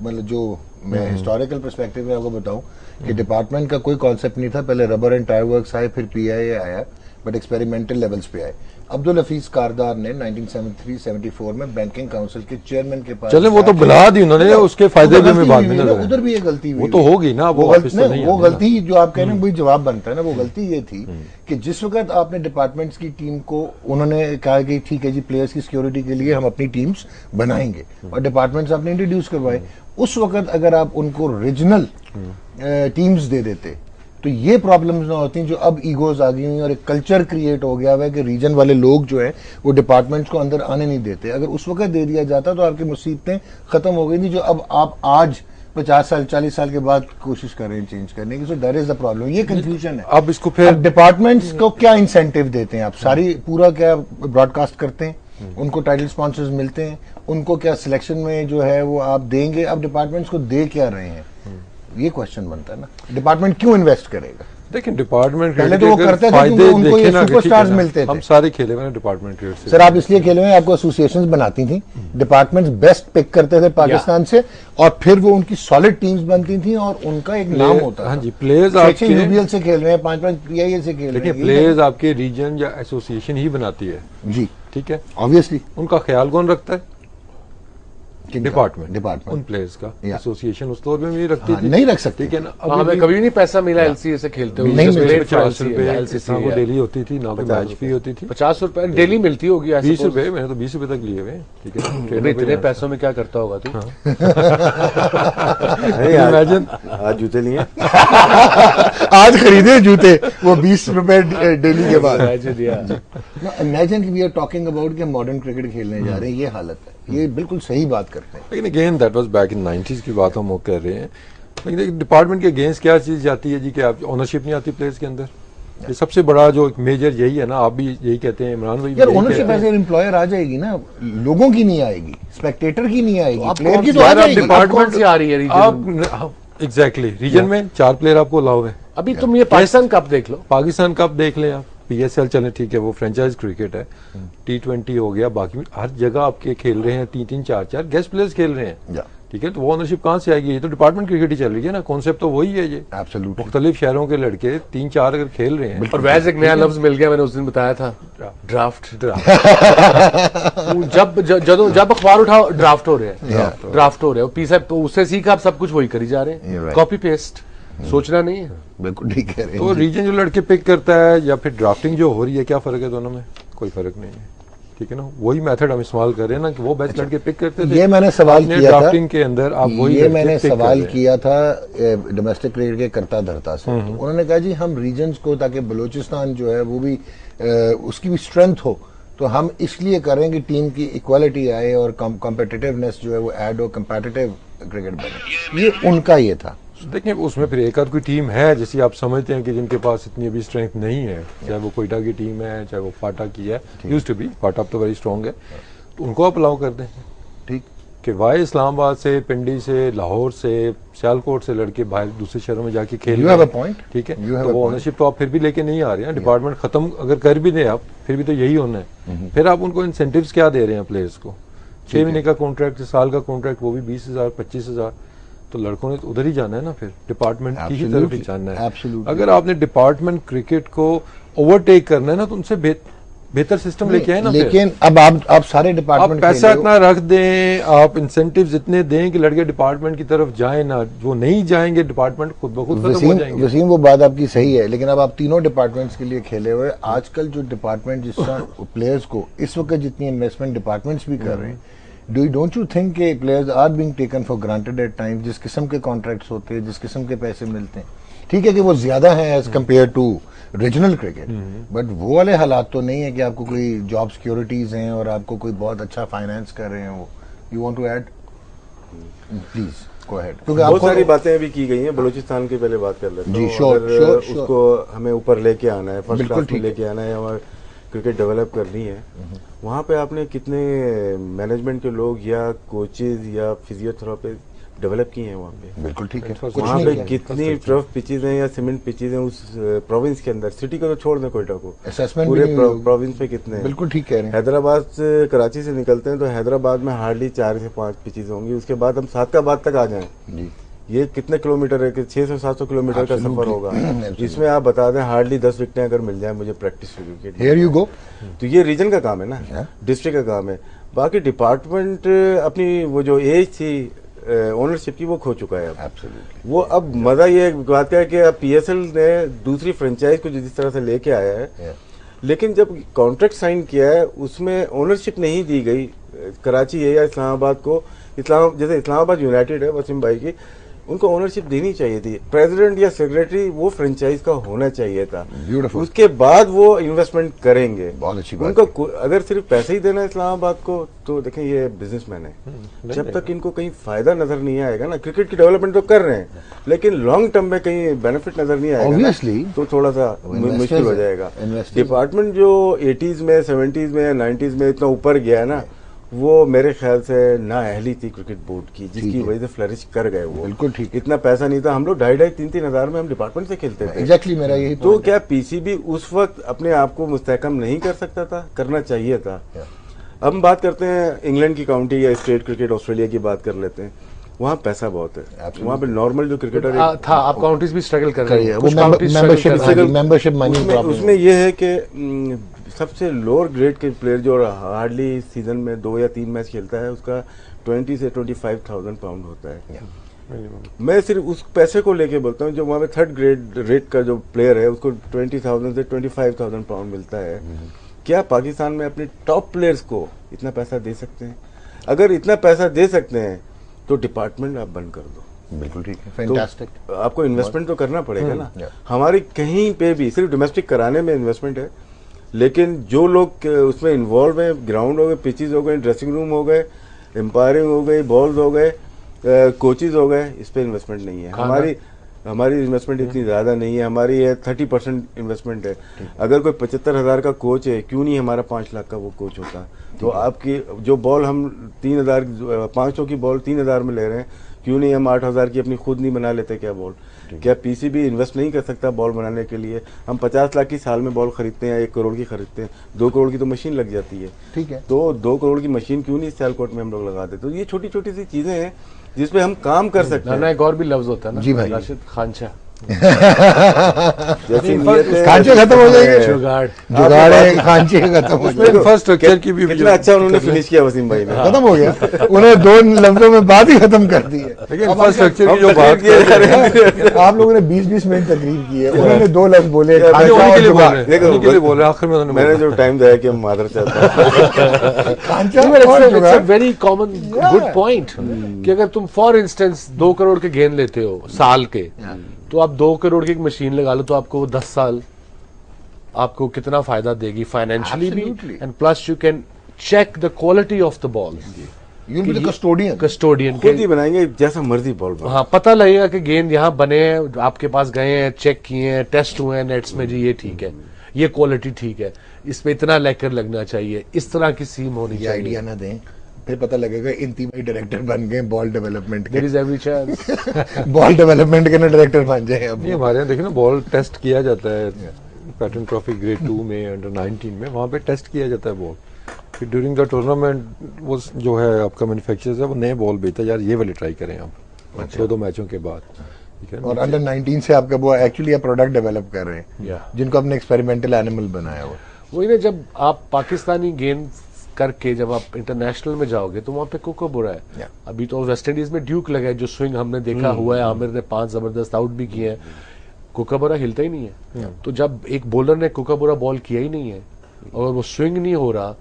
मतलब जो मैं हिस्टोरिकल पर्सपेक्टिव में आपको बताऊं कि डिपार्टमेंट का कोई कॉन्सेप्ट नहीं था। पहले रबर एंड टायर वर्क्स आए, फिर पीआईए आया, बट एक्सपेरिमेंटल लेवल्स पे आए। अब्दुल हफीज कारदार ने 1973-74 में बैंकिंग काउंसिल के चेयरमैन के पास, चले वो तो बुला दी उन्होंने, उसके फायदे भी में बाद में उधर भी ये गलती हुई, वो तो होगी ना, वो गलती जो आप कह रहे हैं वही जवाब बनता है ना। वो गलती ये थी कि जिस वक्त आपने डिपार्टमेंट्स की टीम को, उन्होंने कहा कि ठीक है जी प्लेयर्स की सिक्योरिटी के लिए हम अपनी टीम्स बनाएंगे, और डिपार्टमेंट्स आपने इंट्रोड्यूस करवाए, उस वक्त अगर आप उनको रीजनल टीम्स दे देते तो ये प्रॉब्लम्स ना होती जो अब ईगोज आ गई हुई और एक कल्चर क्रिएट हो गया है कि रीजन वाले लोग जो हैं वो डिपार्टमेंट्स को अंदर आने नहीं देते। अगर उस वक्त दे दिया जाता तो आपकी मुसीबतें खत्म हो गई थी, जो अब आप आज 50 साल 40 साल के बाद कोशिश कर रहे हैं चेंज करने की। So that is the problem, ये कंफ्यूजन है। अब इसको फिर डिपार्टमेंट्स को क्या इंसेंटिव देते हैं आप? सारी पूरा क्या ब्रॉडकास्ट करते हैं, उनको टाइटल स्पॉन्सर्स मिलते हैं, उनको क्या सिलेक्शन में जो है वो आप देंगे? अब डिपार्टमेंट्स को दे क्या रहे हैं, ये क्वेश्चन बनता है ना। डिपार्टमेंट क्यों इन्वेस्ट करेगा? देखिए डिपार्टमेंट पहले तो वो करते थे क्योंकि उनको ये सुपरस्टार्स मिलते थे। हम सारे खेले हुए डिपार्टमेंट क्रिकेट से। सर आप इसलिए खेले हुए, आपको एसोसिएशंस बनाती थी, डिपार्टमेंट्स बेस्ट पिक करते थे पाकिस्तान से, और फिर वो उनकी सॉलिड टीम्स बनती थी और उनका एक नाम होता था। हाँ जी, प्लेयर्स आपके यूबीएल से खेल रहे हैं, 5-5 पीआईएल से खेल रहे हैं। प्लेयर्स आपके रीजन या एसोसिएशन ही बनाती है जी, ठीक है। ऑब्वियसली उनका ख्याल कौन रखता है? डिपार्टमेंट उन प्लेयर्स का एसोसिएशन उस तौर पे नहीं रखती थी, नहीं रख सकती, ठीक है ना। हमें कभी नहीं पैसा मिला एलसीए से खेलते हुए, नहीं, 50 रुपए डेली होती थी, ना कोई मैच फी होती थी। 50 रुपए डेली मिलती होगी, 20 रुपए, मैंने तो 20 रुपए तक लिए हुए, ठीक है। इतने पैसों में क्या करता होगा तू? इमेजिन आज जूते लिए आज खरीदे जूते वो 20 रुपए डेली के बाद। इमेजिन कि वी आर टॉकिंग अबाउट कि मॉडर्न क्रिकेट खेलने जा रहे हैं, ये हालत है, ये बिल्कुल सही बात करते हैं। लेकिन again that was back in 90s की बात हम वो कर रहे हैं। लेकिन डिपार्टमेंट के अगेंस्ट क्या चीज जाती है जी कि आप ओनरशिप नहीं आती प्लेयर्स के अंदर, ये सबसे बड़ा जो मेजर यही है ना, आप भी यही कहते हैं, इमरान भाई यार ओनरशिप एज एम्प्लॉयर आ जाएगी ना, लोगों की नहीं आएगी, स्पेक्टेटर की नहीं आएगी, प्लेयर की तो आ जाएगी। डिपार्टमेंट से आ रही है रीजन, आप एग्जैक्टली रीजन में 4 प्लेयर आपको अलाउ है। अभी तुम ये पाकिस्तान कप देख लो, पाकिस्तान कप देख लें आप, पीएसएल चले, ठीक है, वो फ्रेंचाइज क्रिकेट है, T20 हो गया, बाकी हर जगह आपके खेल रहे हैं 3-3 4-4 गेस्ट प्लेयर्स खेल रहे हैं, ठीक है। तो वो ओनरशिप कहाँ से आएगी? ये तो डिपार्टमेंट क्रिकेट ही चल रही है ना, कॉन्सेप्ट तो वही है ये। एब्सोल्युटली मुख्तलिफ शहरों के लड़के 3-4 अगर खेल रहे हैं, और वैसे एक नया लफ्ज मिल गया, मैंने उस दिन बताया था, ड्राफ्ट। जब अखबार उठाओ ड्राफ्ट हो रहे हैं, ड्राफ्ट हो रहे हैं, पीछे उससे सीखा, आप सब कुछ वही करी जा रहे हैं, कॉपी पेस्ट, सोचना नहीं है। बिल्कुल ठीक है। तो रीजन जो लड़के पिक करता है या फिर ड्राफ्टिंग जो हो रही है, क्या फर्क है दोनों में? कोई फर्क नहीं है, ठीक है ना। वही मेथड हम इस्तेमाल कर रहे हैं ना कि वो बेस्ट लड़के पिक करते थे। ये मैंने सवाल किया था ड्राफ्टिंग के अंदर, आप वही ये मैंने सवाल किया था डोमेस्टिक क्रिकेट के करता धरता से, उन्होंने कहा जी हम रीजन्स को, ताकि बलूचिस्तान जो है वो भी उसकी भी स्ट्रेंथ हो, तो हम इसलिए करें कि टीम की इक्वालिटी आए और कॉम्पिटिटिवनेस जो है वो ऐड हो, कम्पिटिटिव क्रिकेट बने। ये उनका ये था। देखिए उसमें फिर एक आध कोई टीम है जैसे आप समझते हैं कि जिनके पास इतनी अभी स्ट्रेंथ नहीं है, चाहे वो कोयटा की टीम है, चाहे वो फाटा की है, यूज्ड टू बी, फाटा अब तो वेरी स्ट्रॉन्ग है, तो उनको आप अलाउ कर दें, ठीक, कि वाई इस्लामाबाद से, पिंडी से, लाहौर से, सियालकोट से लड़के बाहर दूसरे शहरों में जाके खेल रहे हैं, ठीक है। तो वो ओनरशिप तो आप फिर भी लेके नहीं आ रहे हैं, डिपार्टमेंट खत्म अगर कर भी दें आप, फिर भी तो यही होना है। फिर आप उनको इंसेंटिव्स क्या दे रहे हैं प्लेयर्स को? 6 महीने का कॉन्ट्रैक्ट, साल का कॉन्ट्रैक्ट, वो भी 20,000 25,000, तो लड़कों ने तो उधर ही जाना है ना, फिर डिपार्टमेंट की ही तरफ ही जाना है। अगर आपने डिपार्टमेंट क्रिकेट को ओवरटेक करना है ना, तो उनसे बेहतर सिस्टम लेके आए ना। लेकिन अब आप सारे डिपार्टमेंट पैसा इतना रख दें, आप इंसेंटिव्स इतने दें कि लड़के डिपार्टमेंट की तरफ जाए ना, वो नहीं जाएंगे डिपार्टमेंट खुद ब खुद खत्म हो जाएंगे। वसीम वो बात आपकी सही है, लेकिन अब आप तीनों डिपार्टमेंट्स के लिए खेले हुए, आजकल जो डिपार्टमेंट जिस तरह प्लेयर्स को इस वक्त जितनी इन्वेस्टमेंट डिपार्टमेंट्स भी कर रहे हैं, डोंट यू थिंक के players are being taken for granted at time? जिस किस्म के कॉन्ट्रैक्ट्स होते हैं, जिस किस्म के पैसे मिलते हैं, ठीक है कि वो ज्यादा हैं as compare to regional cricket, but वो वाले हालात तो नहीं है कि आपको कोई जॉब सिक्योरिटीज हैं और आपको कोई बहुत अच्छा फाइनेंस कर रहे हैं। वो you want to add, please go ahead, क्योंकि बहुत सारी बातें अभी की गई हैं। बलूचिस्तान की पहले बात कर लेते हैं। श्योर, उसको हमें ऊपर लेके आना है, फर्स्ट क्लास में लेके आना है, हमारे क्रिकेट डेवलप करनी है। वहाँ पे आपने कितने मैनेजमेंट के लोग या कोचेज या फिजियोथेरापिस्ट डेवलप किए हैं वहाँ पे? बिल्कुल ठीक है। वहाँ पे कितनी टर्फ पिचेज हैं या सीमेंट पिचेज हैं उस प्रोविंस के अंदर? सिटी को तो छोड़ दें, कोयटा को, पूरे प्रोविंस पे कितने हैं? बिल्कुल ठीक कह रहे हैं। हैदराबाद से, कराची से निकलते हैं तो हैदराबाद में हार्डली 4 से 5 पिचेज होंगी, उसके बाद हम सादकाबाद तक आ जाएं, ये कितने किलोमीटर है? 600-700 किलोमीटर का सफर होगा। इसमें आप बता दें हार्डली 10 विकेटें अगर मिल जाए मुझे प्रैक्टिस के लिए, हियर यू गो। तो ये रीजन का काम है ना, डिस्ट्रिक्ट का काम है। बाकी डिपार्टमेंट अपनी वो जो एज थी ओनरशिप की वो खो चुका है अब। वो अब मजा ये बात का है कि अब पीएसएल ने दूसरी फ्रेंचाइज को जिस तरह से लेके आया है, लेकिन जब कॉन्ट्रैक्ट साइन किया है उसमें ओनरशिप नहीं दी गई कराची है या इस्लामाबाद को। जैसे इस्लामाबाद यूनाइटेड है वसीम भाई की, उनको ओनरशिप देनी चाहिए थी। प्रेसिडेंट या सेक्रेटरी वो फ्रेंचाइज का होना चाहिए था, उसके बाद वो इन्वेस्टमेंट करेंगे। बहुत अच्छी बात। उनको अगर सिर्फ पैसे ही देना है इस्लामाबाद को, तो देखें ये बिजनेसमैन है, जब तक इनको कहीं फायदा नजर नहीं आएगा ना, क्रिकेट की डेवलपमेंट तो कर रहे हैं लेकिन लॉन्ग टर्म में कहीं बेनिफिट नजर नहीं आएगा तो थोड़ा सा मुश्किल हो जाएगा। डिपार्टमेंट जो 80s में 70s में 90s में इतना ऊपर गया है ना, वो मेरे ख्याल से ना अहली थी क्रिकेट बोर्ड की, जिसकी वजह से फ्लरिश कर गए वो। बिल्कुल ठीक। इतना पैसा नहीं था, हम लोग 2,500-3,000 हज़ार में हम डिपार्टमेंट से खेलते थे। एग्जैक्टली मेरा यही तो क्या पीसीबी उस वक्त अपने आप को मुस्तहकम नहीं कर सकता था? करना चाहिए था। अब हम बात करते हैं इंग्लैंड की काउंटी या स्टेट क्रिकेट, ऑस्ट्रेलिया की बात कर लेते हैं। वहाँ पैसा बहुत है, वहाँ पे नॉर्मल जो क्रिकेटर था, आप काउंटीज भी स्ट्रगल कर रही है, मेंबरशिप मनी, उसमें ये है कि सबसे लोअर ग्रेड के प्लेयर जो हार्डली सीजन में 2 या 3 मैच खेलता है उसका 20 से 25,000 पाउंड होता है। मैं सिर्फ उस पैसे को लेके बोलता हूँ, जो वहाँ पे 3rd ग्रेड रेट का जो प्लेयर है उसको 20,000 से 25,000 पाउंड मिलता है। क्या पाकिस्तान में अपने टॉप प्लेयर्स को इतना पैसा दे सकते हैं? अगर इतना पैसा दे सकते हैं तो डिपार्टमेंट आप बंद कर दो। बिल्कुल ठीक है, फैंटास्टिक। तो आपको इन्वेस्टमेंट तो करना पड़ेगा ना। हमारी कहीं पे भी सिर्फ डोमेस्टिक कराने में इन्वेस्टमेंट है, लेकिन जो लोग उसमें इन्वॉल्व हैं, ग्राउंड हो गए, पिचेस हो गए, ड्रेसिंग रूम हो गए, एम्पायरिंग हो गई, बॉल्स हो गए, कोचेज हो गए, इस पे इन्वेस्टमेंट नहीं है। हमारी इन्वेस्टमेंट इतनी ज़्यादा नहीं है, हमारी ये 30% इन्वेस्टमेंट है। अगर कोई 75,000 का कोच है, क्यों नहीं हमारा 5 लाख का वो कोच होता? तो आपकी जो बॉल हम 3,000 500 की बॉल 3,000 में ले रहे हैं, क्यों नहीं हम 8,000 की अपनी खुद नहीं बना लेते? क्या बॉल, क्या पीसीबी इन्वेस्ट नहीं कर सकता बॉल बनाने के लिए? हम 50 लाख की साल में बॉल खरीदते हैं, 1 करोड़ की खरीदते हैं, 2 करोड़ की तो मशीन लग जाती है। ठीक है, तो 2 करोड़ की मशीन क्यों नहीं सियालकोट में हम लोग लगा देते? तो ये छोटी छोटी सी चीजें हैं जिसपे हम काम कर सकते हैं। एक और भी लफ्ज होता है ना जी भाई, राशिद, खांचा। जैसे खांचे खत्म हो जाएंगे, जुगाड़ जुगाड़ खांचे खत्म हो जाएंगे। इंफ्रास्ट्रक्चर की भी कितना अच्छा उन्होंने फिनिश किया वसीम भाई ने। खत्म हो गया, उन्होंने 2 लफ्जों में बात ही खत्म कर दी है। लेकिन इंफ्रास्ट्रक्चर की जो बात किए जा रहे हैं, आप लोगों ने 20-20 मिनट तकरीर की है, उन्होंने 2 लफ्ज बोले, उन्हीं खांचा उन्हीं और के लिए बोल जुगाड़। रहे हैं, उन्हीं के लिए बोल रहे हैं, आखिर में उन्होंने मैंने जो टाइम दिया कि हम मादर चाहते हैं। खांचा It's और a जुगाड़। very common good point कि अगर तुम फॉर इंस्टेंस 2 करोड़ के गेंद लेते हो साल के, तो आप 2 करोड़ की एक मशीन लगा लो, तो आपको 10 साल आपको कितना फायदा देगी फाइनेंशियली भी, Absolutely. And plus you can check the quality of the ball. You'll be the custodian. Custodian खुद ही बनाएंगे जैसा मर्जी बॉल बनाओ। हाँ, पता लगेगा कि गेंद यहाँ बने हैं, आपके पास गए हैं, चेक किए हैं, टेस्ट हुए हैं नेट्स में, जी ये ठीक है, ये क्वालिटी ठीक है, इसमें इतना लेकर लगना चाहिए, इस तरह की सीम होनी ये चाहिए। आइडिया ना दें, फिर पता लगेगा इंतजामी डायरेक्टर बन गए बॉल डेवलपमेंट देयर के। Is every chance. Ball development के ना डायरेक्टर बन जाए अब। नहीं, हमारे यहाँ देखिए ना, बॉल टेस्ट किया जाता है पैटर्न ट्रॉफी ग्रेड 2 में, अंडर 19 में, वहाँ पे टेस्ट किया जाता है बॉल। फिर ड्यूरिंग द टूर्नामेंट वो जो है आपका मैन्युफैक्चरर्स है, वो नए बॉल भेजता है, यार ये वाले ट्राई करें आप 2 मैचों के बाद, ठीक है। और अंडर 19 से आपका वो एक्चुअली आप प्रोडक्ट डेवलप कर रहे हैं, Yeah. जिनको आपने एक्सपेरिमेंटल एनिमल बनाया हुआ। वही ना, जब आप पाकिस्तानी गेंद करके जब आप इंटरनेशनल में जाओगे तो वहाँ पे कोकोबोरा है। Yeah. अभी तो वेस्ट इंडीज में ड्यूक लगा है, जो स्विंग हमने देखा हुआ है, आमिर ने 5 जबरदस्त आउट भी किए हैं, कोकोबोरा हिलता ही नहीं है। तो जब एक बॉलर ने कोकोबोरा बॉल किया ही नहीं है और वो स्विंग नहीं हो रहा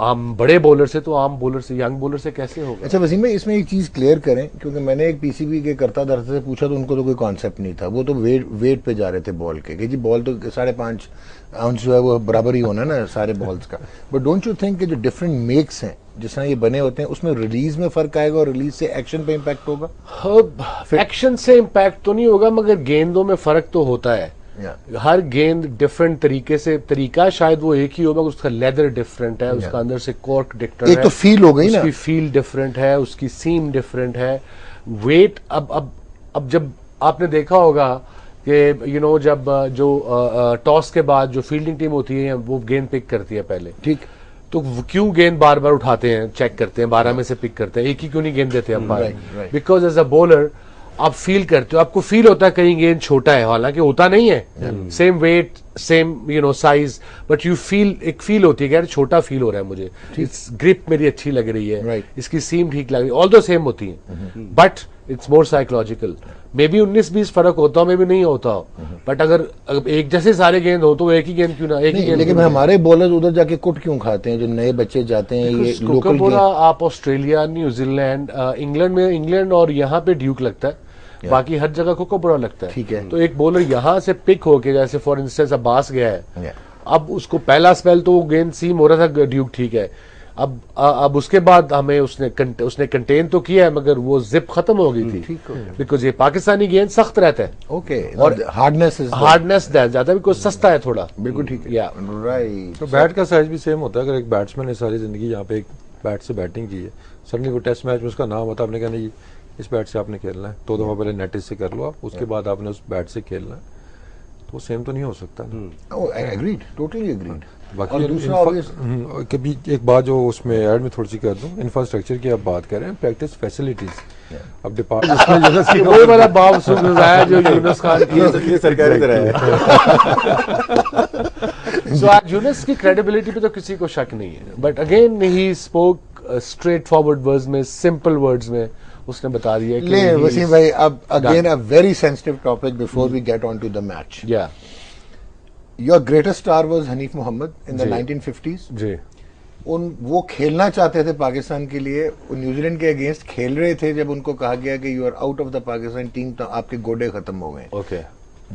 आम बड़े बॉलर से, तो आम बॉलर से, यंग बॉलर से कैसे होगा? अच्छा वसीम भाई, इसमें एक चीज क्लियर करें, क्योंकि मैंने एक पीसीबी के करता दरअसल से पूछा तो उनको तो कोई कॉन्सेप्ट नहीं था, वो तो वेट पे जा रहे थे बॉल के, कि जी बॉल तो 5.5 आउंस जो है वो बराबर ही होना ना सारे बॉल्स का। बट डोंट यू थिंक कि जो डिफरेंट मेक्स हैं जिस तरह ये बने होते हैं, उसमें रिलीज में फर्क आएगा और रिलीज से एक्शन पे इम्पैक्ट होगा? एक्शन से इम्पैक्ट तो नहीं होगा, मगर गेंदों में फर्क तो होता है। Yeah. हर गेंद डिफरेंट तरीके से, तरीका शायद वो एक ही होगा, उसका लेदर डिफरेंट है, उसका अंदर से कॉर्क डिफरेंट है, एक तो फील हो गई ना, उसकी फील डिफरेंट है, उसकी सीम डिफरेंट है, वेट। अब जब आपने देखा होगा कि जब जो टॉस के बाद जो फील्डिंग टीम होती है वो गेंद पिक करती है पहले, ठीक, तो क्यों गेंद बार बार उठाते हैं, चेक करते हैं, 12 में से पिक करते हैं, एक ही क्यों नहीं गेंद देते umpire? Because as a bowler आप फील करते हो, आपको फील होता है कहीं गेंद छोटा है, हालांकि होता नहीं है, same weight same size, but you feel, एक फील होती है कि यार छोटा फील हो रहा है मुझे, इट्स ग्रिप मेरी अच्छी लग रही है, इसकी सीम ठीक लग रही है, ऑल दो सेम होती है, but it's more psychological. May be 19-20 फर्क होता हो, मे बी नहीं होता हो, बट अगर एक जैसे सारे गेंद हो तो एक ही गेंद क्यों ना, एक ही गेंद। लेकिन हमारे बॉलर उधर जाके कुट क्यों खाते हैं, जो नए बच्चे जाते हैं ये लोकल कोकोबोरा आप ऑस्ट्रेलिया, न्यूजीलैंड, इंग्लैंड में, इंग्लैंड और यहाँ पे ड्यूक लगता है, बाकी हर जगह कोकोबोरा लगता है। ठीक है। तो एक बॉलर यहाँ से पिक होके, जैसे फॉर इंस्टेंस अब्बास गया है, अब उसको पहला स्पेल तो वो गेंद सीम हो रहा था, ड्यूक ठीक है, अब उसके बाद हमें उसने कंटेन तो किया है, मगर वो जिप खत्म हो गई थी, बिकॉज ये पाकिस्तानी गेंद सख्त रहता है, ओके, और हार्डनेस ज्यादा, बिकॉज सस्ता है थोड़ा। बिल्कुल ठीक है, या राइट। तो बैट का साइज भी सेम होता है। अगर एक बैट्समैन ने सारी जिंदगी यहाँ पे एक बैट से बैटिंग की है, सडनली वो टेस्ट मैच में उसका नाम होता है, आपने कहना इस बैट से आपने खेलना है, 2 दफा पहले नेटिस से कर लो आप, उसके बाद आपने उस बैट से खेलना है, तो सेम तो नहीं हो सकता ना। Agreed, totally agreed. बाकी और दूसरा कभी एक बात जो उसमें ऐड में थोड़ी सी कर दूं, इंफ्रास्ट्रक्चर की आप बात कर रहे हैं, प्रैक्टिस फैसिलिटीज, अब डिपार्टमेंट वही वाला बाब सुन रहा है जो यूनुस खान की ये सरकारी तरह है। So यूनुस की क्रेडिबिलिटी पे तो किसी को शक नहीं है, but again he spoke straightforward words में, सिंपल वर्ड्स में उसने बता दिया कि ले वसीम भाई, अब again a very sensitive topic before we get on to the match. Yeah your greatest star was Hanif Mohammad in the 1950s. जी वो खेलना चाहते थे पाकिस्तान के लिए, वो न्यूजीलैंड के अगेंस्ट खेल रहे थे जब उनको कहा गया कि you are out of the Pakistan team, तो आपके गोडे खत्म हो गए. ओके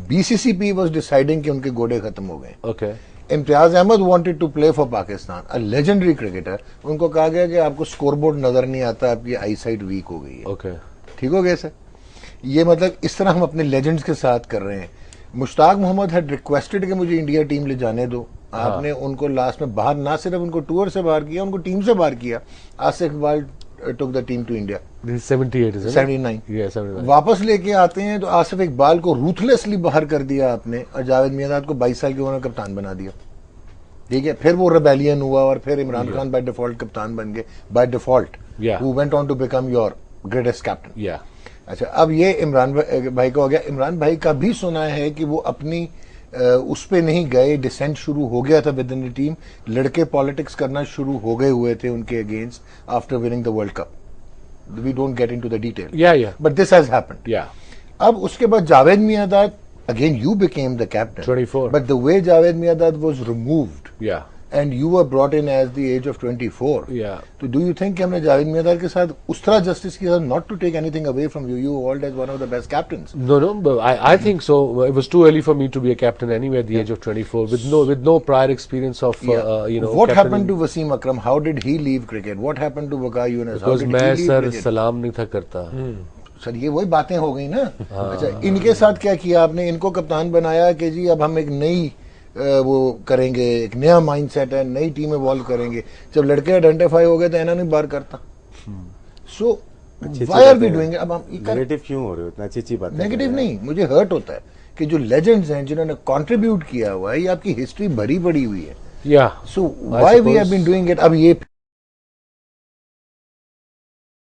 बीसीसीपी वाज डिसाइडिंग कि उनके गोडे खत्म हो गए. Okay Imtiaz Ahmed wanted to play for Pakistan, a legendary cricketer. उनको कहा गया कि आपको स्कोरबोर्ड नजर नहीं आता, आपकी आई साइट वीक हो गई है. ओके ठीक हो गया सर. ये मतलब इस तरह हम अपने लेजेंड्स के साथ कर रहे हैं. मुश्ताक मोहम्मद हैड रिक्वेस्टेड कि मुझे इंडिया टीम ले जाने दो. आपने उनको लास्ट में बाहर, ना सिर्फ उनको टूर से बाहर किया, उनको टीम से बाहर किया. Asif Iqbal took the team to India 78 is it? 79. Yeah, 79. वापस लेके आते हैं तो आसिफ इकबाल को रूथलेसली बाहर कर दिया आपने, और जावेद मियांदाद को 22 साल की उम्र में कप्तान बना दिया. ठीक है, फिर वो रेबेलियन हुआ और फिर इमरान खान बाय डिफॉल्ट कप्तान बन गए, by default, who went on to become your greatest captain. Yeah अच्छा, अब ये इमरान भाई का हो गया. इमरान भाई का भी सुना है कि वो अपनी उस पे नहीं गए, डिसेंट शुरू हो गया था विद इन द टीम. लड़के पॉलिटिक्स करना शुरू हो गए हुए थे उनके against after winning the world cup. We don't get into the detail, yeah but this has happened. Yeah अब उसके बाद Javed Miandad, again you became the captain 24. But the way Javed Miandad was removed yeah and you were brought in at the age of 24. Yeah. So do you think कि हमने जावेद मियांदाद के साथ उस तरह justice किया, not to take anything away from you, you called as one of the best captains? No, but I think so. It was too early for me to be a captain anyway at the age of 24, with no prior experience of What happened to Wasim Akram? How did he leave cricket? What happened to Waqar Younis? How because did मैं he leave sir cricket? सलाम नहीं था करता. Sir ये वही बातें हो गई ना. अच्छा, इनके साथ क्या किया आपने? इनको कप्तान बनाया कि जी अब हम एक नई वो करेंगे, एक नया माइंडसेट है, नई टीम इवॉल्व करेंगे. जब लड़के आइडेंटिफाई हो गए तो इन्होंने बार करता. So why are we doing? अब हम नेगेटिव क्यों हो रहे हो? इतना अच्छी बात. नेगेटिव नहीं, मुझे हर्ट होता है कि जो लेजेंड्स हैं जिन्होंने कंट्रीब्यूट किया हुआ है, ये आपकी हिस्ट्री भरी पड़ी हुई है. Yeah. So why we have been doing it? अब ये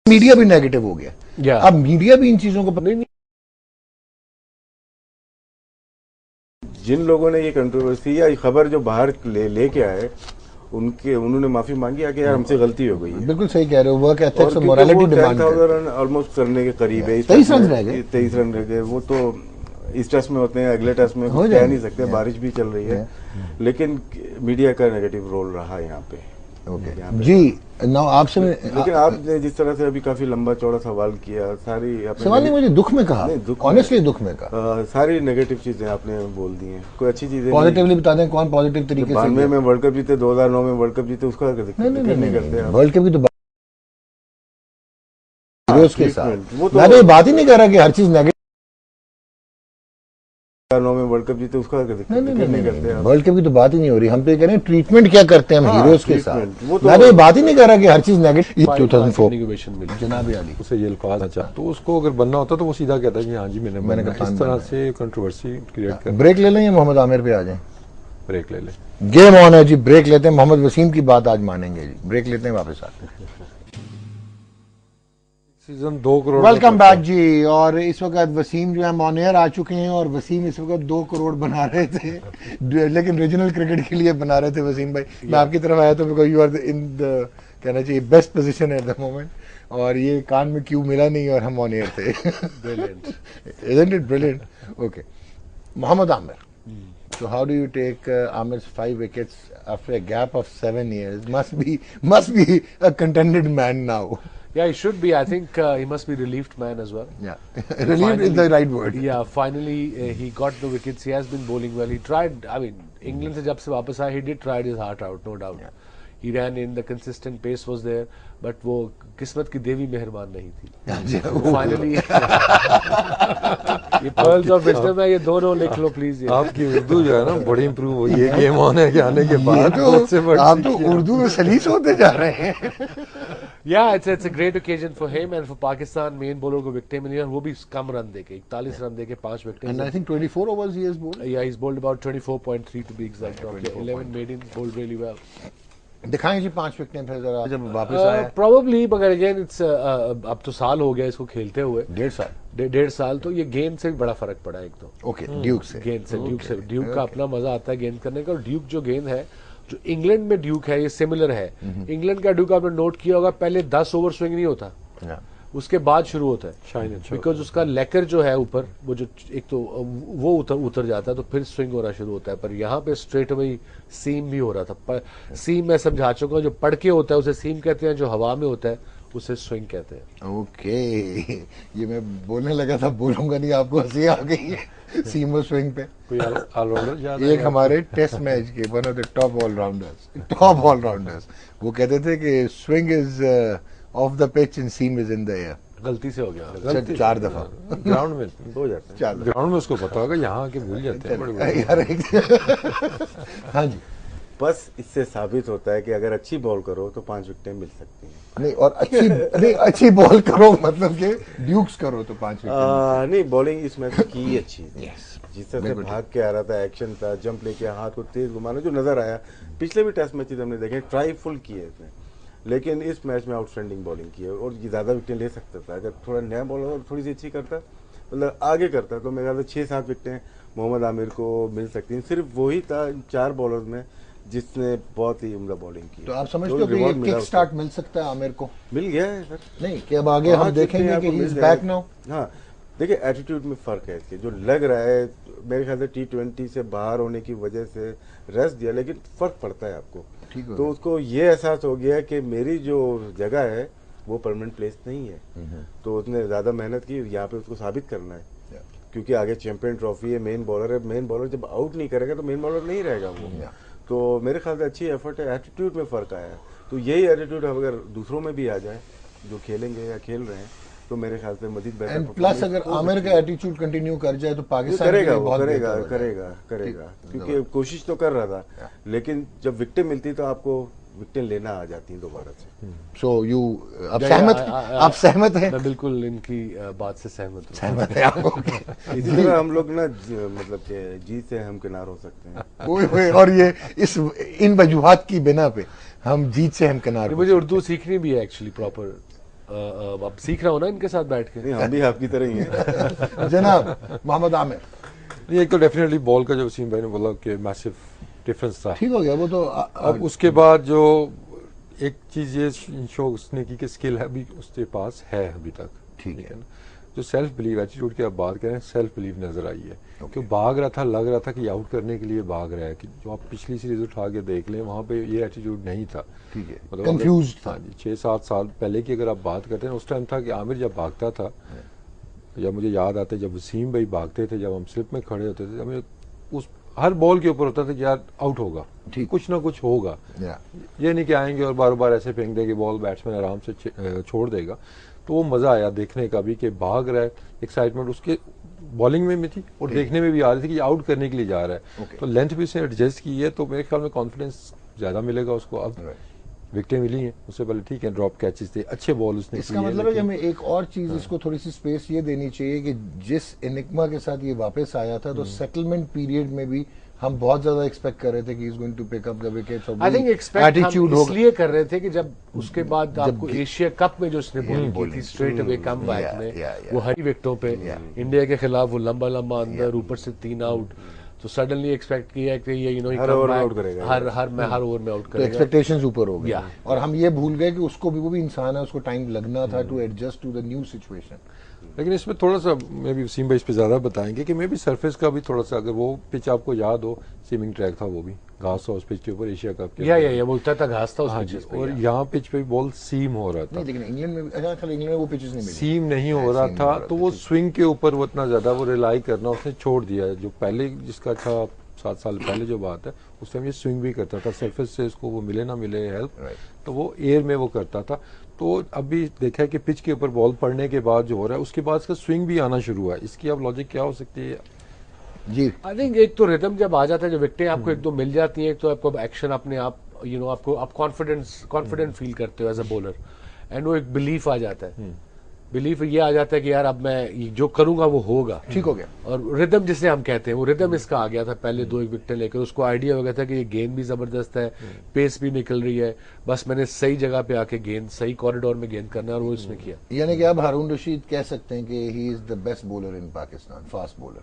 मीडिया भी नेगेटिव हो गया. Yeah. अब मीडिया भी इन चीजों को नहीं. जिन लोगों ने ये कंट्रोवर्सी या खबर जो बाहर लेके आए, उन्होंने माफी मांगी है कि यार हमसे गलती हो गई है. बिल्कुल सही कह रहे हो. वर्क एथिक्स और मोरालिटी डिमांड 10,000 रन ऑलमोस्ट करने के करीब है. 23 रन रह गए. 23 रन रह गए. वो तो इस टेस्ट में होते हैं, अगले टेस्ट में कुछ कह नहीं सकते. बारिश भी चल रही है, लेकिन मीडिया का नेगेटिव रोल रहा यहाँ पे. जी नाउ आपसे लेकिन आपने जिस तरह से अभी काफी लंबा चौड़ा सवाल किया, सारी सवाल नहीं, मुझे दुख में कहा, ऑनेस्टली दुख में कहा. सारी नेगेटिव चीजें आपने बोल दी हैं. कोई अच्छी चीजें पॉजिटिवली बता दें. कौन पॉजिटिव तरीके से? 92 में वर्ल्ड कप जीते, 2009 में वर्ल्ड कप जीते, उसका नहीं करते. वर्ल्ड कप की तो उसके साथ मैं तो ये बात ही नहीं कर रहा कि हर चीज नेगेटिव. 2009 में वर्ल्ड कप जीते, उसका नहीं करते. वर्ल्ड कप की तो बात ही नहीं हो रही. हम तो ये कह रहे हैं ट्रीटमेंट क्या करते हैं हम हीरोज के साथ. मैं तो ये बात ही नहीं कर रहा कि हर चीज नेगेटिव. 2004 जनाब अली उसे ये अल्फाज अच्छा, तो उसको अगर बनना होता तो वो सीधा कहता है कि हाँ जी मैंने इस तरह से कंट्रोवर्सी क्रिएट कर. ब्रेक ले लें या मोहम्मद आमिर पे आ जाएं? ब्रेक ले ले. गेम ऑन है जी. ब्रेक लेते हैं. मोहम्मद वसीम की बात आज मानेंगे जी. ब्रेक लेते हैं, वापस आते हैं. सीजन 2 करोड़. वेलकम बैक जी. और इस वक्त वसीम जो है ऑन एयर आ चुके हैं, और वसीम इस वक्त 2 करोड़ बना रहे थे, लेकिन रीजनल क्रिकेट के लिए बना रहे थे वसीम भाई. मैं आपकी तरफ आया तो because you are in the, कहना चाहिए, best position at the moment. और ये कान में क्यों मिला नहीं और हम ऑन एयर थे. Brilliant. Isn't it brilliant? Okay. Mohammad Amir. So how do you take Amir's 5 wickets after a gap of 7 years? Must be a contented man now. Yeah, he should be. I think he must be relieved man as well. Yeah, relieved is the right word. Yeah, finally he got the wickets. He has been bowling well. He tried. I mean, England से जब से वापस आया, he did try his heart out, no doubt. Yeah. He ran in. The consistent pace was there, but वो किस्मत की देवी मेहरबान नहीं थी. Finally, ये pearls of wisdom है, ये दोनों लिख लो प्लीज. आपकी उर्दू जो है ना बड़ी इंप्रूव हुई है गेम ऑन है के आने के बाद. आप तो उर्दू में सलीस होते जा रहे हैं. Yeah, it's a great occasion for him and for Pakistan. Main bowler को विकेट मिली और वो भी कम रन देके 41 रन देके 5 wicket. And I think 24 overs he has bowled. Yeah, he's bowled about 24.3 to be exact. Okay, 11 maidens, bowled really well. दिखाएं जी 5 विकेटें फिर जरा जब वापस आया। प्रोबेबली, मगर अगेन इट्स अब तो साल हो गया इसको खेलते हुए, 1.5 साल। 1.5 साल, तो ये गेंद से भी बड़ा फर्क पड़ा एक तो। ओके, ड्यूक से। गेंद से, ड्यूक का अपना मजा आता है गेंद करने का। और ड्यूक जो गेंद है, जो इंग्लैंड में ड्यूक है, ये सिमिलर है। इंग्लैंड का ड्यूक आपने नोट किया होगा, पहले 10 ओवर स्विंग नहीं होता, उसके बाद शुरू होता है, बिकॉज उसका लेकर जो है ऊपर, वो जो एक तो वो उतर जाता है, तो फिर स्विंग होना शुरू होता है। पर यहाँ पे स्ट्रेट अवे सीम भी हो रहा था। पर सीम मैं समझा चुका हूँ, जो पड़ के होता है उसे सीम कहते हैं, जो हवा में होता है उसे स्विंग कहते हैं। ओके, ये मैं बोलने लगा था, बोलूंगा नहीं, आपको हंसी आ गई है सीम और स्विंग पे। कोई ऑलराउंडर याद है? एक हमारे टेस्ट मैच के one of the top allrounders, वो कहते थे कि swing is off the pitch and seam is in the air. गलती से हो गया। 4 दफा ग्राउंड में हो जाता है। 4 दफा। ग्राउंड में उसको पता होगा, यहाँ आके भूल जाते हैं बड़े यार हाँ जी। बस इससे साबित होता है कि अगर अच्छी बॉल करो तो 5 विकेटें मिल सकती हैं। नहीं, और अच्छी बॉल करो मतलब कि ड्यूक्स करो तो 5 विकेट। नहीं, बॉलिंग इस मैच की अच्छी थी। जिस तरह से भाग के आ रहा था, एक्शन था, जंप लेके हाथ को तेज घुमाना जो नजर आया। पिछले भी टेस्ट मैचेस हमने देखे, ट्राई फुल किए इसने, लेकिन इस मैच में आउटस्टैंडिंग बॉलिंग की है। और ये ज्यादा विकेटें ले सकता था अगर थोड़ा नया बॉलर और थोड़ी सी अच्छी करता, मतलब आगे करता, तो मेरे ख्याल से 6-7 विकेटें मोहम्मद आमिर को मिल सकती हैं। सिर्फ वही था 4 बॉलर्स में जिसने बहुत ही उम्दा बॉलिंग की। तो आप समझते हो कि ये किक स्टार्ट मिल सकता है आमिर को? मिल गया है सर। नहीं कि अब आगे हम देखेंगे कि ही इज बैक नाउ। हाँ, देखिए एटीट्यूड में फर्क है इसके, जो लग रहा है मेरे ख्याल से T20 से बाहर होने की वजह से रेस्ट दिया, लेकिन फर्क पड़ता है आपको। तो उसको ये एहसास हो गया कि मेरी जो जगह है वो परमानेंट प्लेस नहीं है, तो उसने ज्यादा मेहनत की, यहाँ पे उसको साबित करना है, क्योंकि आगे चैंपियन ट्रॉफी है, मेन बॉलर है। मेन बॉलर जब आउट नहीं करेगा तो मेन बॉलर नहीं रहेगा वो। तो मेरे ख्याल से अच्छी एफर्ट है, एटीट्यूड में फर्क आया है। तो यही एटीट्यूड अगर दूसरों में भी आ जाए जो खेलेंगे या खेल रहे हैं, तो मेरे ख्याल से मजीद बेहतर। प्लस अगर आमिर का एटीट्यूड कंटिन्यू कर जाए तो पाकिस्तान करेगा, क्योंकि कोशिश तो कर रहा था, लेकिन जब विकेटें मिलती तो आपको विकेटें लेना आ जाती हैं दोबारा से। सो यू आप सहमत हैं? मैं बिल्कुल इनकी बात से सहमत है आप? इसी तरह हम लोग ना मतलब जी से हम किनार हो सकते हैं। और ये इन वजूहात की बिना पे हम जीत से हम किनार। मुझे उर्दू सीखनी भी है एक्चुअली प्रॉपर। अब सीख रहा हूँ ना इनके साथ बैठ के। नहीं, हम भी आपकी तरह ही हैं। जनाब मोहम्मद आमिर। ये तो डेफिनेटली बॉल का जो वसीम भाई ने बोला कि मैसिव डिफरेंस था, ठीक हो गया वो तो। अब उसके बाद जो एक चीज ये शो उसने की कि स्किल है भी उसके पास है अभी तक, ठीक है ना। जो सेल्फ बिलीव एटीट्यूड की आप बात करें, सेल्फ बिलीव नजर आई है। क्यों भाग रहा था, लग रहा था कि आउट करने के लिए भाग रहा है, कि जो आप पिछली सीरीज उठा के देख लें वहां पे ये एटीट्यूड नहीं था। ठीक है, मतलब कंफ्यूज था। हाँ जी, 6-7 साल पहले की अगर आप बात करते हैं, उस टाइम था कि आमिर जब भागता था, जब मुझे याद आता है जब वसीम भाई भागते थे, जब हम स्लिप में खड़े होते थे, हमें उस हर बॉल के ऊपर होता था कि यार आउट होगा, कुछ ना कुछ होगा। ये नहीं कि आएंगे और बार बार ऐसे फेंक देंगे बॉल, बैट्समैन आराम से छोड़ देगा। तो वो मजा आया देखने का भी कि भाग रहा है, एक्साइटमेंट उसके बॉलिंग में भी थी और देखने में भी आ रही थी कि आउट करने के लिए जा रहा है। तो लेंथ भी उसने एडजस्ट की है, तो मेरे ख्याल में कॉन्फिडेंस ज्यादा मिलेगा उसको। अब विकेटें मिली हैं, उससे पहले ठीक है ड्रॉप कैचेस थे, अच्छे बॉल उसने। इसका मतलब है कि हमें एक और चीज इसको थोड़ी सी स्पेस ये देनी चाहिए कि जिस एनिग्मा के साथ ये वापस आया था, तो सेटलमेंट पीरियड में भी हम बहुत ज्यादा एक्सपेक्ट कर रहे थे कि is going to pick up the wickets. I think expect हम इसलिए कर रहे थे कि जब उसके बाद आपको एशिया कप में जो उसने बॉलिंग की थी स्ट्रेट अवे कम बैक में, वो हरी विकेटों पे इंडिया के खिलाफ वो लंबा लंबा अंदर, ऊपर से 3 आउट, तो सडनली एक्सपेक्ट किया कि ये हर ओवर में आउट करेगा, हर ओवर में आउट तो करेगा। एक्सपेक्टेशंस ऊपर हो गई और हम ये भूल गए कि उसको भी, वो भी इंसान है, उसको टाइम लगना था to adjust to the new situation. लेकिन इसमें थोड़ा सा मे भी वसीम भाई इस पे ज्यादा बताएंगे कि मे भी सरफेस का भी थोड़ा सा, अगर वो पिच आपको याद हो, सीमिंग ट्रैक था, वो भी घास था उस पिच के ऊपर, एशिया कप के। या वो उतना घास था उस पिच पे, और यहाँ पिच पे बॉल सीम हो रहा था। लेकिन इंग्लैंड में, इंग्लैंड में वो पिचेस नहीं मिली, सीम नहीं हो रहा था, तो वो स्विंग के ऊपर वो इतना ज्यादा वो रिलाई करना उसने छोड़ दिया। जो पहले जिसका था 7 साल पहले जो बात है, उस टाइम ये स्विंग भी करता था, सरफेस से इसको वो मिले ना मिले हेल्प, तो वो एयर में वो करता था। तो अभी देखा है कि पिच के ऊपर बॉल पड़ने के बाद जो हो रहा है, उसके बाद इसका स्विंग भी आना शुरू हुआ है। इसकी अब लॉजिक क्या हो सकती है जी? आई थिंक एक तो रिदम जब आ जाता है, जो विकेटें आपको एक दो मिल जाती हैं, एक तो आपको एक्शन अपने आप आपको आप कॉन्फिडेंट फील करते हो एज अ बॉलर, एंड वो एक बिलीफ आ जाता है बिलीफ ये आ जाता है कि यार अब मैं जो करूंगा वो होगा, ठीक हो गया। और रिदम जिसे हम कहते हैं वो रिदम इसका आ गया था। पहले 2-1 विकेट लेकर उसको आइडिया हो गया था कि ये गेंद भी जबरदस्त है, पेस भी निकल रही है, बस मैंने सही जगह पे आके गेंद सही कॉरिडोर में गेंद करना है, और वो इसने किया। यानी कि अब हारून रशीद कह सकते हैं कि he is the best bowler in Pakistan, fast bowler.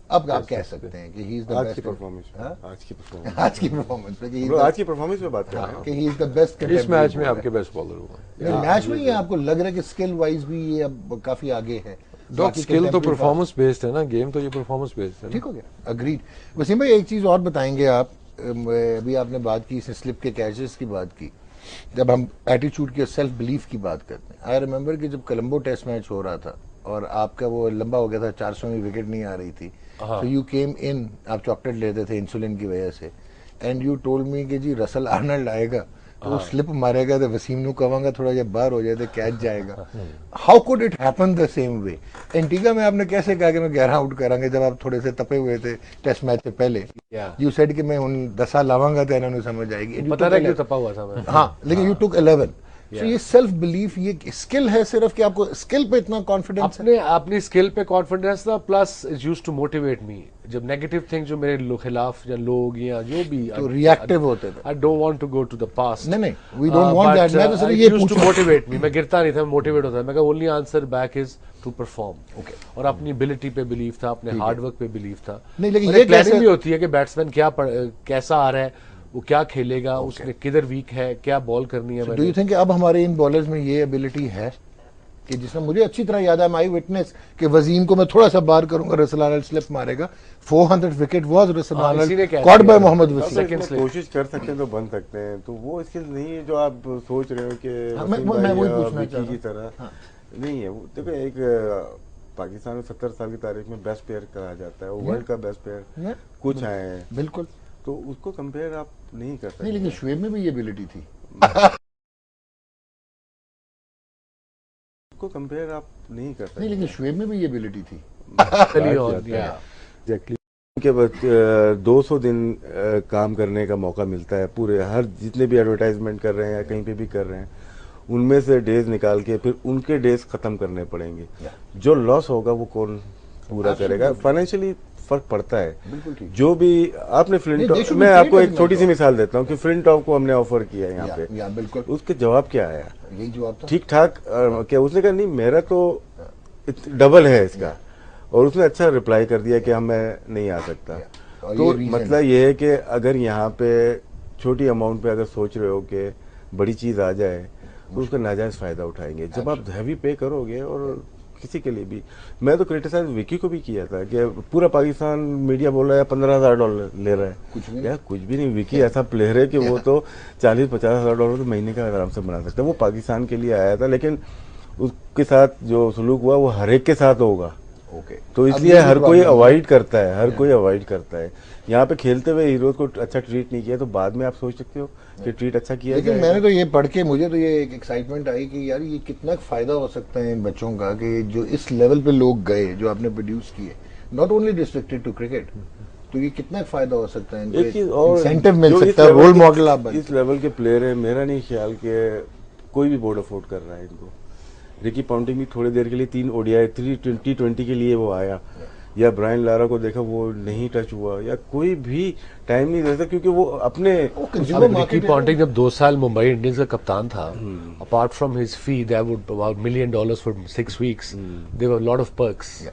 अब आप कह सकते हैं कि ही इज द आज बेस्ट की परफॉर्मेंस, आज की परफॉर्मेंस, आज की परफॉर्मेंस पे कि आज की परफॉर्मेंस में बात कर रहे हैं कि ही इज द बेस्ट। इस मैच में आपके बेस्ट बॉलर हुआ मैच में, ये आपको लग रहा है कि स्किल वाइज भी ये अब काफी आगे है? डॉग स्किल तो परफॉर्मेंस बेस्ड है ना, गेम तो ये परफॉर्मेंस बेस्ड है। ठीक हो गया, अग्रीड। वसीम भाई एक चीज और बताएंगे आप, अभी आपने बात की स्लिप के कैचेस की बात की, जब हम एटीट्यूड के सेल्फ बिलीफ की बात करते हैं, आई रिमेंबर कि जब कोलंबो टेस्ट मैच हो रहा था और आपका वो लंबा हो गया था, 400वीं विकेट नहीं आ रही थी, तो यू केम इन, आप चॉकलेट लेते थे इंसुलिन की वजह से, एंड यू टोल्ड मी कि जी रसल आर्नल्ड आएगा तो वो स्लिप मारेगा तो वसीम नु कवांगा थोड़ा जब बाहर हो जाए तो कैच जाएगा। How could it happen the same way? Antigua में आपने कैसे कहा कि मैं 11 आउट करांगे जब आप थोड़े से तपे हुए थे टेस्ट मैच से पहले? यू सेड कि मैं उन 10 साल लावांगा तो इन्होंने समझ आएगी। पता नहीं क्यों तपा हुआ था मैं। हाँ, लेकिन यू टुक 11। So ये सेल्फ बिलीफ, ये स्किल है सिर्फ कि आपको स्किल पे इतना कॉन्फिडेंस है? अपनी स्किल पे कॉन्फिडेंस था, plus it used to motivate me. जब नेगेटिव थिंग जो मेरे खिलाफ या लोग या जो भी तो रिएक्टिव होते थे। I don't want to go to the past. नहीं, वी डोंट वांट दैट। मैं तो सिर्फ ये पूछ टू मोटिवेट मी, मैं गिरता नहीं था, मोटिवेट होता था। मैं कहा only answer back is to perform. Okay, और अपनी एबिलिटी पे बिलीव था, अपने हार्ड वर्क पे बिलीव था। नहीं, लेकिन ये प्लानिंग भी होती है कि बैट्समैन कैसा आ रहा है, वो क्या खेलेगा, उसने किधर वीक है, क्या बॉल करनी है। डू यू थिंक अब हमारे इन बॉलर्स में ये एबिलिटी है कि जिसमें मुझे अच्छी तरह याद है, माई विटनेस कि वजीम को मैं थोड़ा सा बार करूंगा, रसल आर्नल्ड स्लिप मारेगा, 400 wicket was Russel Arnold caught by Mohammad Wasim. कोशिश कर सकते हैं तो बन सकते हैं, तो वो स्किल नहीं है जो आप सोच रहे हो कि मैं वही पूछना चाह रहा की तरह नहीं है। देखो, एक पाकिस्तान में 70 साल की तारीख में बेस्ट प्लेयर कहा जाता है, वो वर्ल्ड का बेस्ट प्लेयर कुछ आए हैं, बिल्कुल, तो उसको कंपेयर आप नहीं कर सकते। नहीं, लेकिन शुएब में भी ये एबिलिटी थी। उसको कंपेयर आप नहीं कर सकते। नहीं, लेकिन शुएब में भी ये एबिलिटी थी। एग्जैक्टली। के बाद 200 दिन काम करने का मौका मिलता है, पूरे हर जितने भी एडवर्टाइजमेंट कर रहे हैं या कहीं पे भी कर रहे हैं, उनमें से डेज निकाल के फिर उनके डेज खत्म करने पड़ेंगे। जो लॉस होगा वो कौन पूरा करेगा? फाइनेंशियली फर्क पड़ता है। बिल्कुल ठीक। जो भी आपने फ्लिंटॉफ, मैं आपको एक छोटी सी मिसाल देता हूँ कि फ्लिंटॉफ को हमने ऑफर किया है यहाँ पे, बिल्कुल, उसके जवाब क्या आया? यही जवाब था, ठीक ठाक। क्या उसने कहा नहीं मेरा तो डबल है इसका, और उसने अच्छा रिप्लाई कर दिया कि हम मैं नहीं आ सकता। तो मतलब ये है कि अगर यहाँ पे छोटी अमाउंट पे अगर सोच रहे हो कि बड़ी चीज आ जाए तो उसका नाजायज फायदा उठाएंगे। जब आप हैवी पे करोगे, और किसी के लिए भी, मैं तो क्रिटिसाइज विकी को भी किया था कि पूरा पाकिस्तान मीडिया बोल रहा है $15,000 ले रहा है, यार कुछ भी नहीं। विकी ऐसा प्लेयर है कि वो तो $40-50,000 तो महीने का आराम से बना सकता है। वो पाकिस्तान के लिए आया था, लेकिन उसके साथ जो सलूक हुआ वो हर एक के साथ होगा। ओके, तो इसलिए हर कोई अवॉइड करता है, हर कोई अवॉइड करता है। यहाँ पे खेलते हुए हीरोज को अच्छा ट्रीट नहीं किया तो बाद में आप सोच सकते हो कि ट्रीट अच्छा किया लेकिन मैंने तो ये पढ़ के मुझे तो ये एक एक्साइटमेंट आई कि यार ये कितना फायदा हो सकता है इन बच्चों का, कि जो इस लेवल पे लोग गए जो आपने प्रोड्यूस किए, not only restricted to cricket, तो ये कितना फायदा हो सकता है, इंसेंटिव मिल सकता है, रोल मॉडल आप इस लेवल के प्लेयर है। मेरा नहीं ख्याल कि कोई भी बोर्ड अफोर्ड कर रहा है इनको। रिकी पॉन्टिंग भी थोड़ी देर के लिए 3 ODI 3T20 के लिए वो आया, या ब्रायन लारा को देखा वो नहीं टच हुआ, या कोई भी टाइम नहीं देता क्योंकि वो अपने रिकी पॉन्टिंग जब 2 साल मुंबई इंडियंस का कप्तान था, apart from his fee that would about $1 million for 6 weeks, there were lot of perks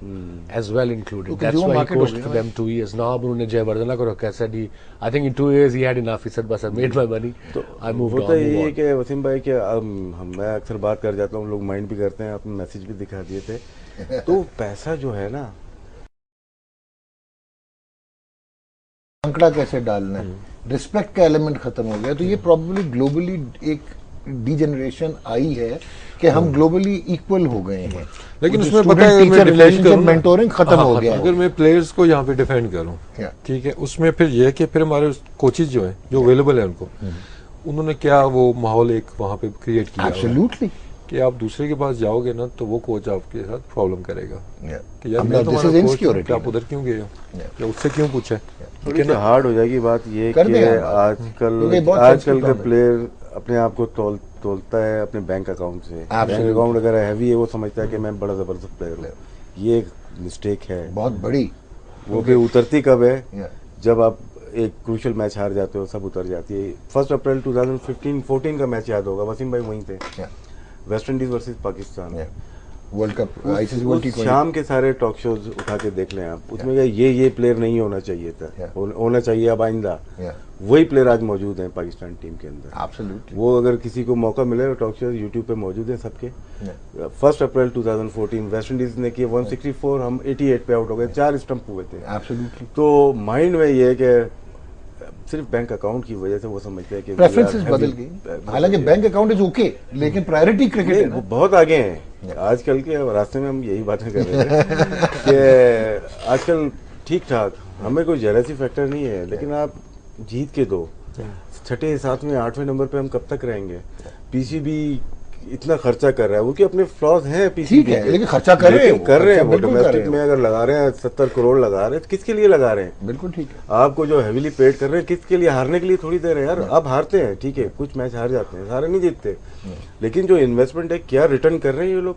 as well included. That's why he coached for them 2 years। Now अब उन्होंने जयवर्धना को रखा, said he I think in 2 years he had enough, he said बस I made my money, तो I moved on। होता ये है कि वसीम भाई के मैं अक्सर बात कर जाता हूँ, लोग माइंड भी करते हैं, आपने मैसेज भी दिखा दिए थे। तो पैसा जो है ना, आंकड़ा कैसे डालना है, रिस्पेक्ट का एलिमेंट खत्म हो गया। तो ये प्रॉब्लली ग्लोबली एक डीजेनरेशन आई है कि हम ग्लोबली इक्वल हो गए हैं, लेकिन उसमें पता है मैं डिफेंड करूं, मेंटोरिंग खत्म हो गया। अगर मैं प्लेयर्स को यहाँ पे डिफेंड करूं, ठीक है, उसमें फिर ये कि फिर हमारे कोचेज जो हैं, जो अवेलेबल है उनको, उन्होंने क्या वो माहौल एक वहाँ पे क्रिएट किया। एब्सोल्युटली, कि आप दूसरे के पास जाओगे ना तो वो कोच आपके साथ प्रॉब्लम करेगा कि यार मैं तुम्हारा कोच हूं, आप उधर क्यों गए हो, या उससे क्यों पूछा। थोड़ी सी हार्ड हो जाएगी बात ये कि आजकल के प्लेयर अपने आप को तोलता है अपने बैंक अकाउंट से। Bank Absolutely. अकाउंट अगर हैवी है वो समझता है कि मैं बड़ा जबरदस्त प्लेयर हूँ, ये एक मिस्टेक है। बहुत बड़ी। वो फिर उतरती कब है? Yeah. जब आप एक क्रूशियल मैच हार जाते हो, सब उतर जाती है। 1 अप्रैल 2015-14 का मैच याद होगा, वसीम भाई वहीं थे, Yeah. West Indies versus Pakistan. Yeah. World cup, उस- आईसीसी वर्ल्ड उस टी20। शाम के सारे टॉक शोज उठा के देख लें आप, उसमें क्या ये प्लेयर नहीं होना चाहिए था, Yeah. होना चाहिए अब आइंदा। Yeah. वही प्लेयर आज मौजूद हैं पाकिस्तान टीम के अंदर। Absolutely. वो अगर किसी को मौका मिले, टॉक शोज यूट्यूब पे मौजूद हैं सबके। 1 अप्रैल 2014 वेस्ट इंडीज ने किए 164, हम 88 पे आउट हो गए, 4 स्टंप हुए थे। Absolutely. तो माइंड में ये है कि सिर्फ बैंक अकाउंट की वजह से वो समझते हैं कि प्रेफरेंसेस बदल गई। हालांकि बैंक अकाउंट इज ओके, लेकिन प्रायोरिटी क्रिकेट है नहीं, ना। वो बहुत आगे हैं आजकल के रास्ते में। हम यही बातें कर रहे थे कि आजकल ठीक ठाक, हमें कोई जेलसी फैक्टर नहीं है, लेकिन आप जीत के दो। 6, 7, 8वें नंबर पे हम कब तक रहेंगे? पीसीबी इतना खर्चा कर रहा है, वो कि अपने फ्लॉज हैं पीसीबी ठीक है, लेकिन खर्चा कर रहे हैं वो, कर रहे हैं खर्चा वो। बिल्कुल कर रहे डोमेस्टिक हैं में अगर लगा रहे हैं 70 करोड़ लगा रहे हैं, तो किसके लिए लगा रहे हैं? बिल्कुल ठीक है। आपको जो हैवीली पेड कर रहे हैं किसके लिए? हारने के लिए थोड़ी दे रहे हैं यार। अब हारते हैं, ठीक है, कुछ मैच हार जाते हैं, सारे नहीं जीतते, लेकिन जो इन्वेस्टमेंट है, क्या रिटर्न कर रहे हैं ये लोग?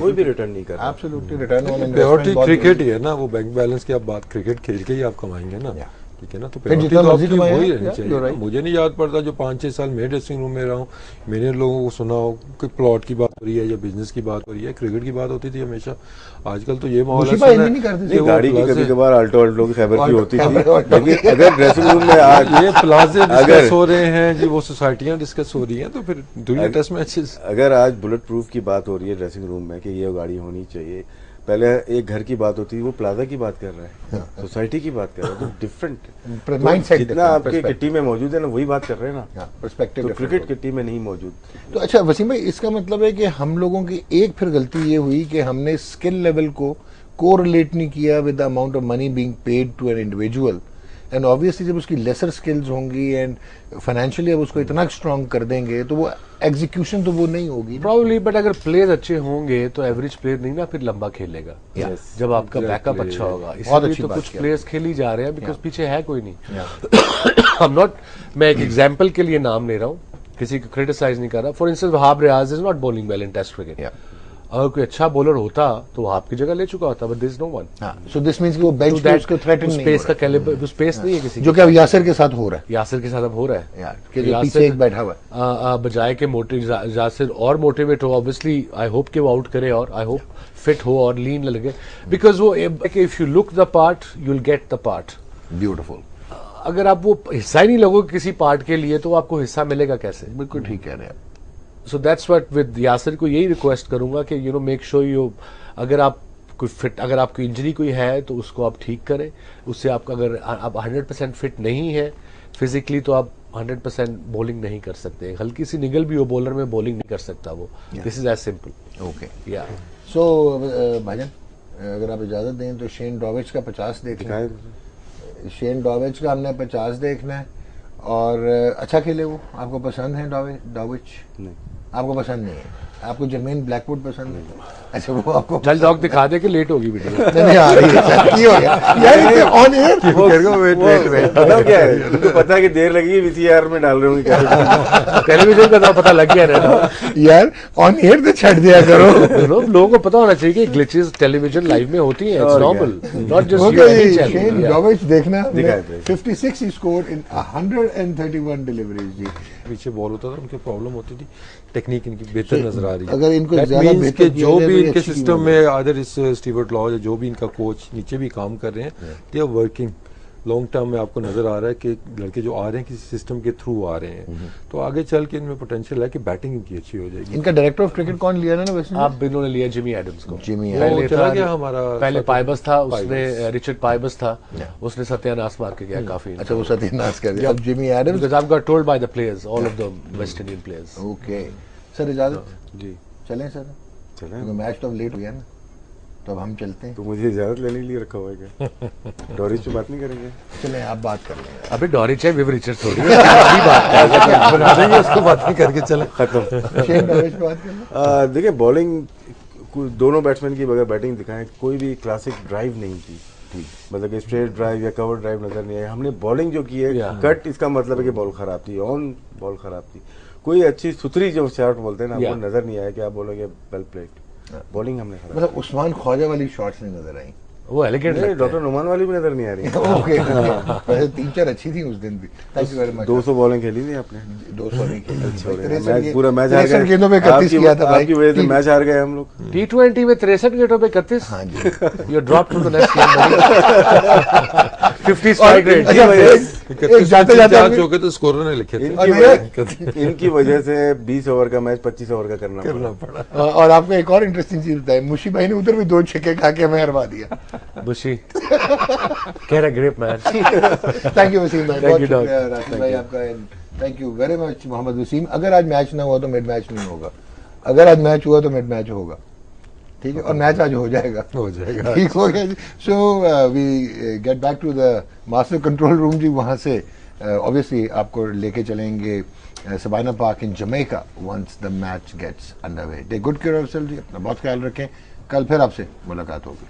कोई भी रिटर्न नहीं कर रहा। Absolutely return on purity cricket ही है ना, वो बैंक बैलेंस की आप बात क्रिकेट खेल के ही आप कमाएंगे ना, Yeah. ठीक है ना। तो फिर priority जितना तो मर्जी आपकी कमाएं, वही yeah, रहनी चाहिए you're ना। right. मुझे नहीं याद पड़ता जो 5-6 साल मैं ड्रेसिंग रूम में रहा हूँ, मैंने लोगों को सुना हो कि प्लॉट की बात हो रही है या बिजनेस की बात हो रही है, क्रिकेट की बात होती थी हमेशा। आजकल तो ये माहौल है, मुशीबा सुना इतनी है नहीं करते थे। कि वो गाड़ी की प्लाजे- कभी कभार अल्टो की खैबर की होती थी, खैबर- लेकिन अगर ड्रेसिंग रूम में आज ये प्लाजे अगर- डिस्कस हो रहे हैं जी, वो सोसाइटियां डिस्कस हो रही हैं, तो फिर दुनिया टेस्ट मैचेस। अगर आज बुलेट प्रूफ की बात हो रही है ड्रेसिंग रूम में कि ये गाड़ी होनी चाहिए, पहले एक घर की बात होती थी, वो प्लाजा की बात कर रहा है, सोसाइटी की बात कर रहा है, तो डिफरेंट माइंडसेट जितना आपके किट्टी में मौजूद है ना, वही बात कर रहे हैं ना। पर्सपेक्टिव तो क्रिकेट किट्टी में नहीं मौजूद। तो अच्छा वसीम भाई, इसका मतलब है कि हम लोगों की एक फिर गलती ये हुई कि हमने स्किल लेवल को कोरिलेट नहीं किया with the amount of money being paid to an individual, and obviously जब उसकी लेसर स्किल्स होंगी एंड फाइनेंशियली अब उसको इतना स्ट्रांग कर देंगे तो वो एग्जीक्यूशन तो वो नहीं होगी ना। प्रॉब्ली, बट अगर प्लेयर अच्छे होंगे तो एवरेज प्लेयर नहीं ना फिर लंबा खेलेगा। Yes. जब आपका बैकअप अच्छा होगा, बहुत इसलिए अच्छी तो बात कुछ किया। प्लेयर्स खेल ही जा रहे हैं बिकॉज पीछे है कोई नहीं। I'm not, मैं एक एग्जाम्पल के लिए नाम ले रहा हूँ, किसी को क्रिटिसाइज नहीं कर रहा। For instance Wahab Riaz is not bowling well in test cricket. Yeah. अगर कोई अच्छा बॉलर होता तो वो आपकी जगह ले चुका होता, but this no one. So this means कि वो बेंच पे उसको थ्रेटन नहीं स्पेस हो का रहा कैलिबर, स्पेस नहीं है किसी है, जो कि अब यासिर के साथ हो रहा है यासिर के साथ अब हो रहा है यार, कि जो पीछे एक बैठा हुआ है। बजाय के यासिर और मोटिवेट हो, ऑब्वियसली आई होप कि वो आउट करे और आई होप फिट हो और लीन लगे, बिकॉज वो if you look the part you will get the part. Beautiful. अगर आप वो हिस्सा ही नहीं लगोगे किसी पार्ट के लिए तो आपको हिस्सा मिलेगा कैसे? बिल्कुल ठीक कह रहे हैं। So that's what with Yasir को यही रिक्वेस्ट करूंगा कि you know make sure you, अगर आप कोई फिट, अगर आपकी इंजरी कोई है तो उसको आप ठीक करें। उससे आपका, अगर आप 100% फिट नहीं है फिजिकली तो आप 100% बॉलिंग नहीं कर सकते। हल्की सी निगल भी हो बॉलर में, बॉलिंग नहीं कर सकता वो। This is as simple. Okay, yeah so भाईजान अगर आप इजाजत दें तो शेन डॉवेज का 50 देख लें। शेन डॉवेज का हमने 50 देखना है, और अच्छा खेले वो। आपको पसंद है डॉवेज? नहीं, आपको पसंद नहीं है? आपको जमीन ब्लैकवुड पसंद है? अच्छा, वो आपको जल डॉग दिखा दे कि लेट होगी वीडियो। नहीं आ रही है सर, की हो गया यार ऑन एयर। वेट मतलब क्या है, उनको पता है कि देर लगेगी, वीसीआर में डाल रहे होंगे क्या। टेलीविजन का तो पता लग गया ना यार ऑन एयर तो छੱਡ दिया करो। लोगों को पता होना चाहिए कि ग्लिचेस टेलीविजन लाइव में होती हैं, इट्स और normal, not just okay, Shane Dowes देखना। दिखाए थे। 56 ही स्कोर्ड इन 131 डिलीवरीज जी। पीछे बॉल होता था, उनकी प्रॉब्लम होती थी, टेक्निक इनकी बेहतर नजर आ रही है। अगर इनको That ज्यादा means बेहतर कि किया जो जाए भी तो ये इनके अच्छी सिस्टम टीम में आदर इस स्टीवर्ट लॉ या जो भी इनका कोच नीचे भी काम कर रहे हैं, they are working long term में। आपको नजर आ रहा है कि लड़के जो आ रहे हैं किसी सिस्टम के थ्रू आ रहे हैं, तो आगे चल के इनमें पोटेंशियल है कि बैटिंग इनकी अच्छी हो जाएगी। इनका डायरेक्टर ऑफ क्रिकेट कौन लिया ना वैसे? आप इन्होंने लिया जिमी एडम्स को। जिमी वो पहले चला था- गया हमारा पहले पाइबस था, उसने पाइबस। रिचर्ड पाइबस था, उसने सत्यानाश मार के गया काफी। अच्छा, वो सत्यानाश कर दिया। अब Jimmy Adams. Because I've got told by the players, all of the West Indian players. Okay sir, इजाजत जी चलें सर, चलें। क्योंकि मैच तो अब लेट हो गया ना, तो अब हम चलते हैं। तो मुझे इजाजत लेने के लिए रखा हुआ है क्या? डोरिस पे बात नहीं करेंगे? चलें, आप बात कर लें। अबे डॉरिच है, विव रिचर्ड थोड़ी है। अभी बात कर बना देंगे उसको, बात नहीं करके चले। खत्म। शेन डॉवेज पे बात कर लें। देखिए, बॉलिंग दोनों बैट्समैन की बगैर बैटिंग दिखाएं, कोई भी क्लासिक ड्राइव नहीं थी। मतलब कि स्ट्रेट ड्राइव या कवर ड्राइव नजर नहीं आई। हमने बॉलिंग जो की है, Yeah. कट, इसका मतलब है कि बॉल खराब थी, ऑन बॉल खराब थी। कोई अच्छी सुथरी जो शॉट बोलते हैं ना Yeah. वो नजर नहीं आया कि आप बोलोगे वेल प्लेड। बॉलिंग हमने खराब मतलब उस्मान ख्वाजा वाली शॉट्स नहीं नजर आई। वो एलिगेंट नहीं, डॉक्टर नुमान वाली भी नजर नहीं आ रही। ओके वैसे 3-4 अच्छी थी उस दिन भी। Thank you very much. 200 bowling खेली थी आपने। 200 नहीं खेली। मैच पूरा मैच हार 63 गए। गेंदों में 31 किया था भाई। आपकी वजह से मैच हार गए हम लोग। T20 में 63 गेटों पे 31। हाँ जी। You drop to the next game 50 strike rate. अच्छा, एक जाते जाते चौके तो स्कोरर ने लिखे थे। इनकी वजह से 20 ओवर का मैच 25 ओवर का करना पड़ा। और आपको एक और इंटरेस्टिंग चीज बताई, मुशी भाई ने उधर भी 2 छक्के खा के हमें हरवा दिया। बुशी get a grip man। Thank you Wasim भाई, Thank बहुत you, dog. शुक्रिया राशिद भाई आपका। Thank you very much Mohammad Wasim. अगर आज मैच ना हुआ तो मिड मैच नहीं होगा, अगर आज मैच हुआ तो मिड मैच होगा, ठीक है, और मैच आज हो जाएगा। ठीक हो गया जी। So we get back to the master control room जी। वहाँ से ऑब्वियसली आपको लेके चलेंगे Sabina park in Jamaica once the match gets underway. Take good care of yourself जी, अपना बहुत ख्याल रखें। कल फिर आपसे मुलाकात होगी।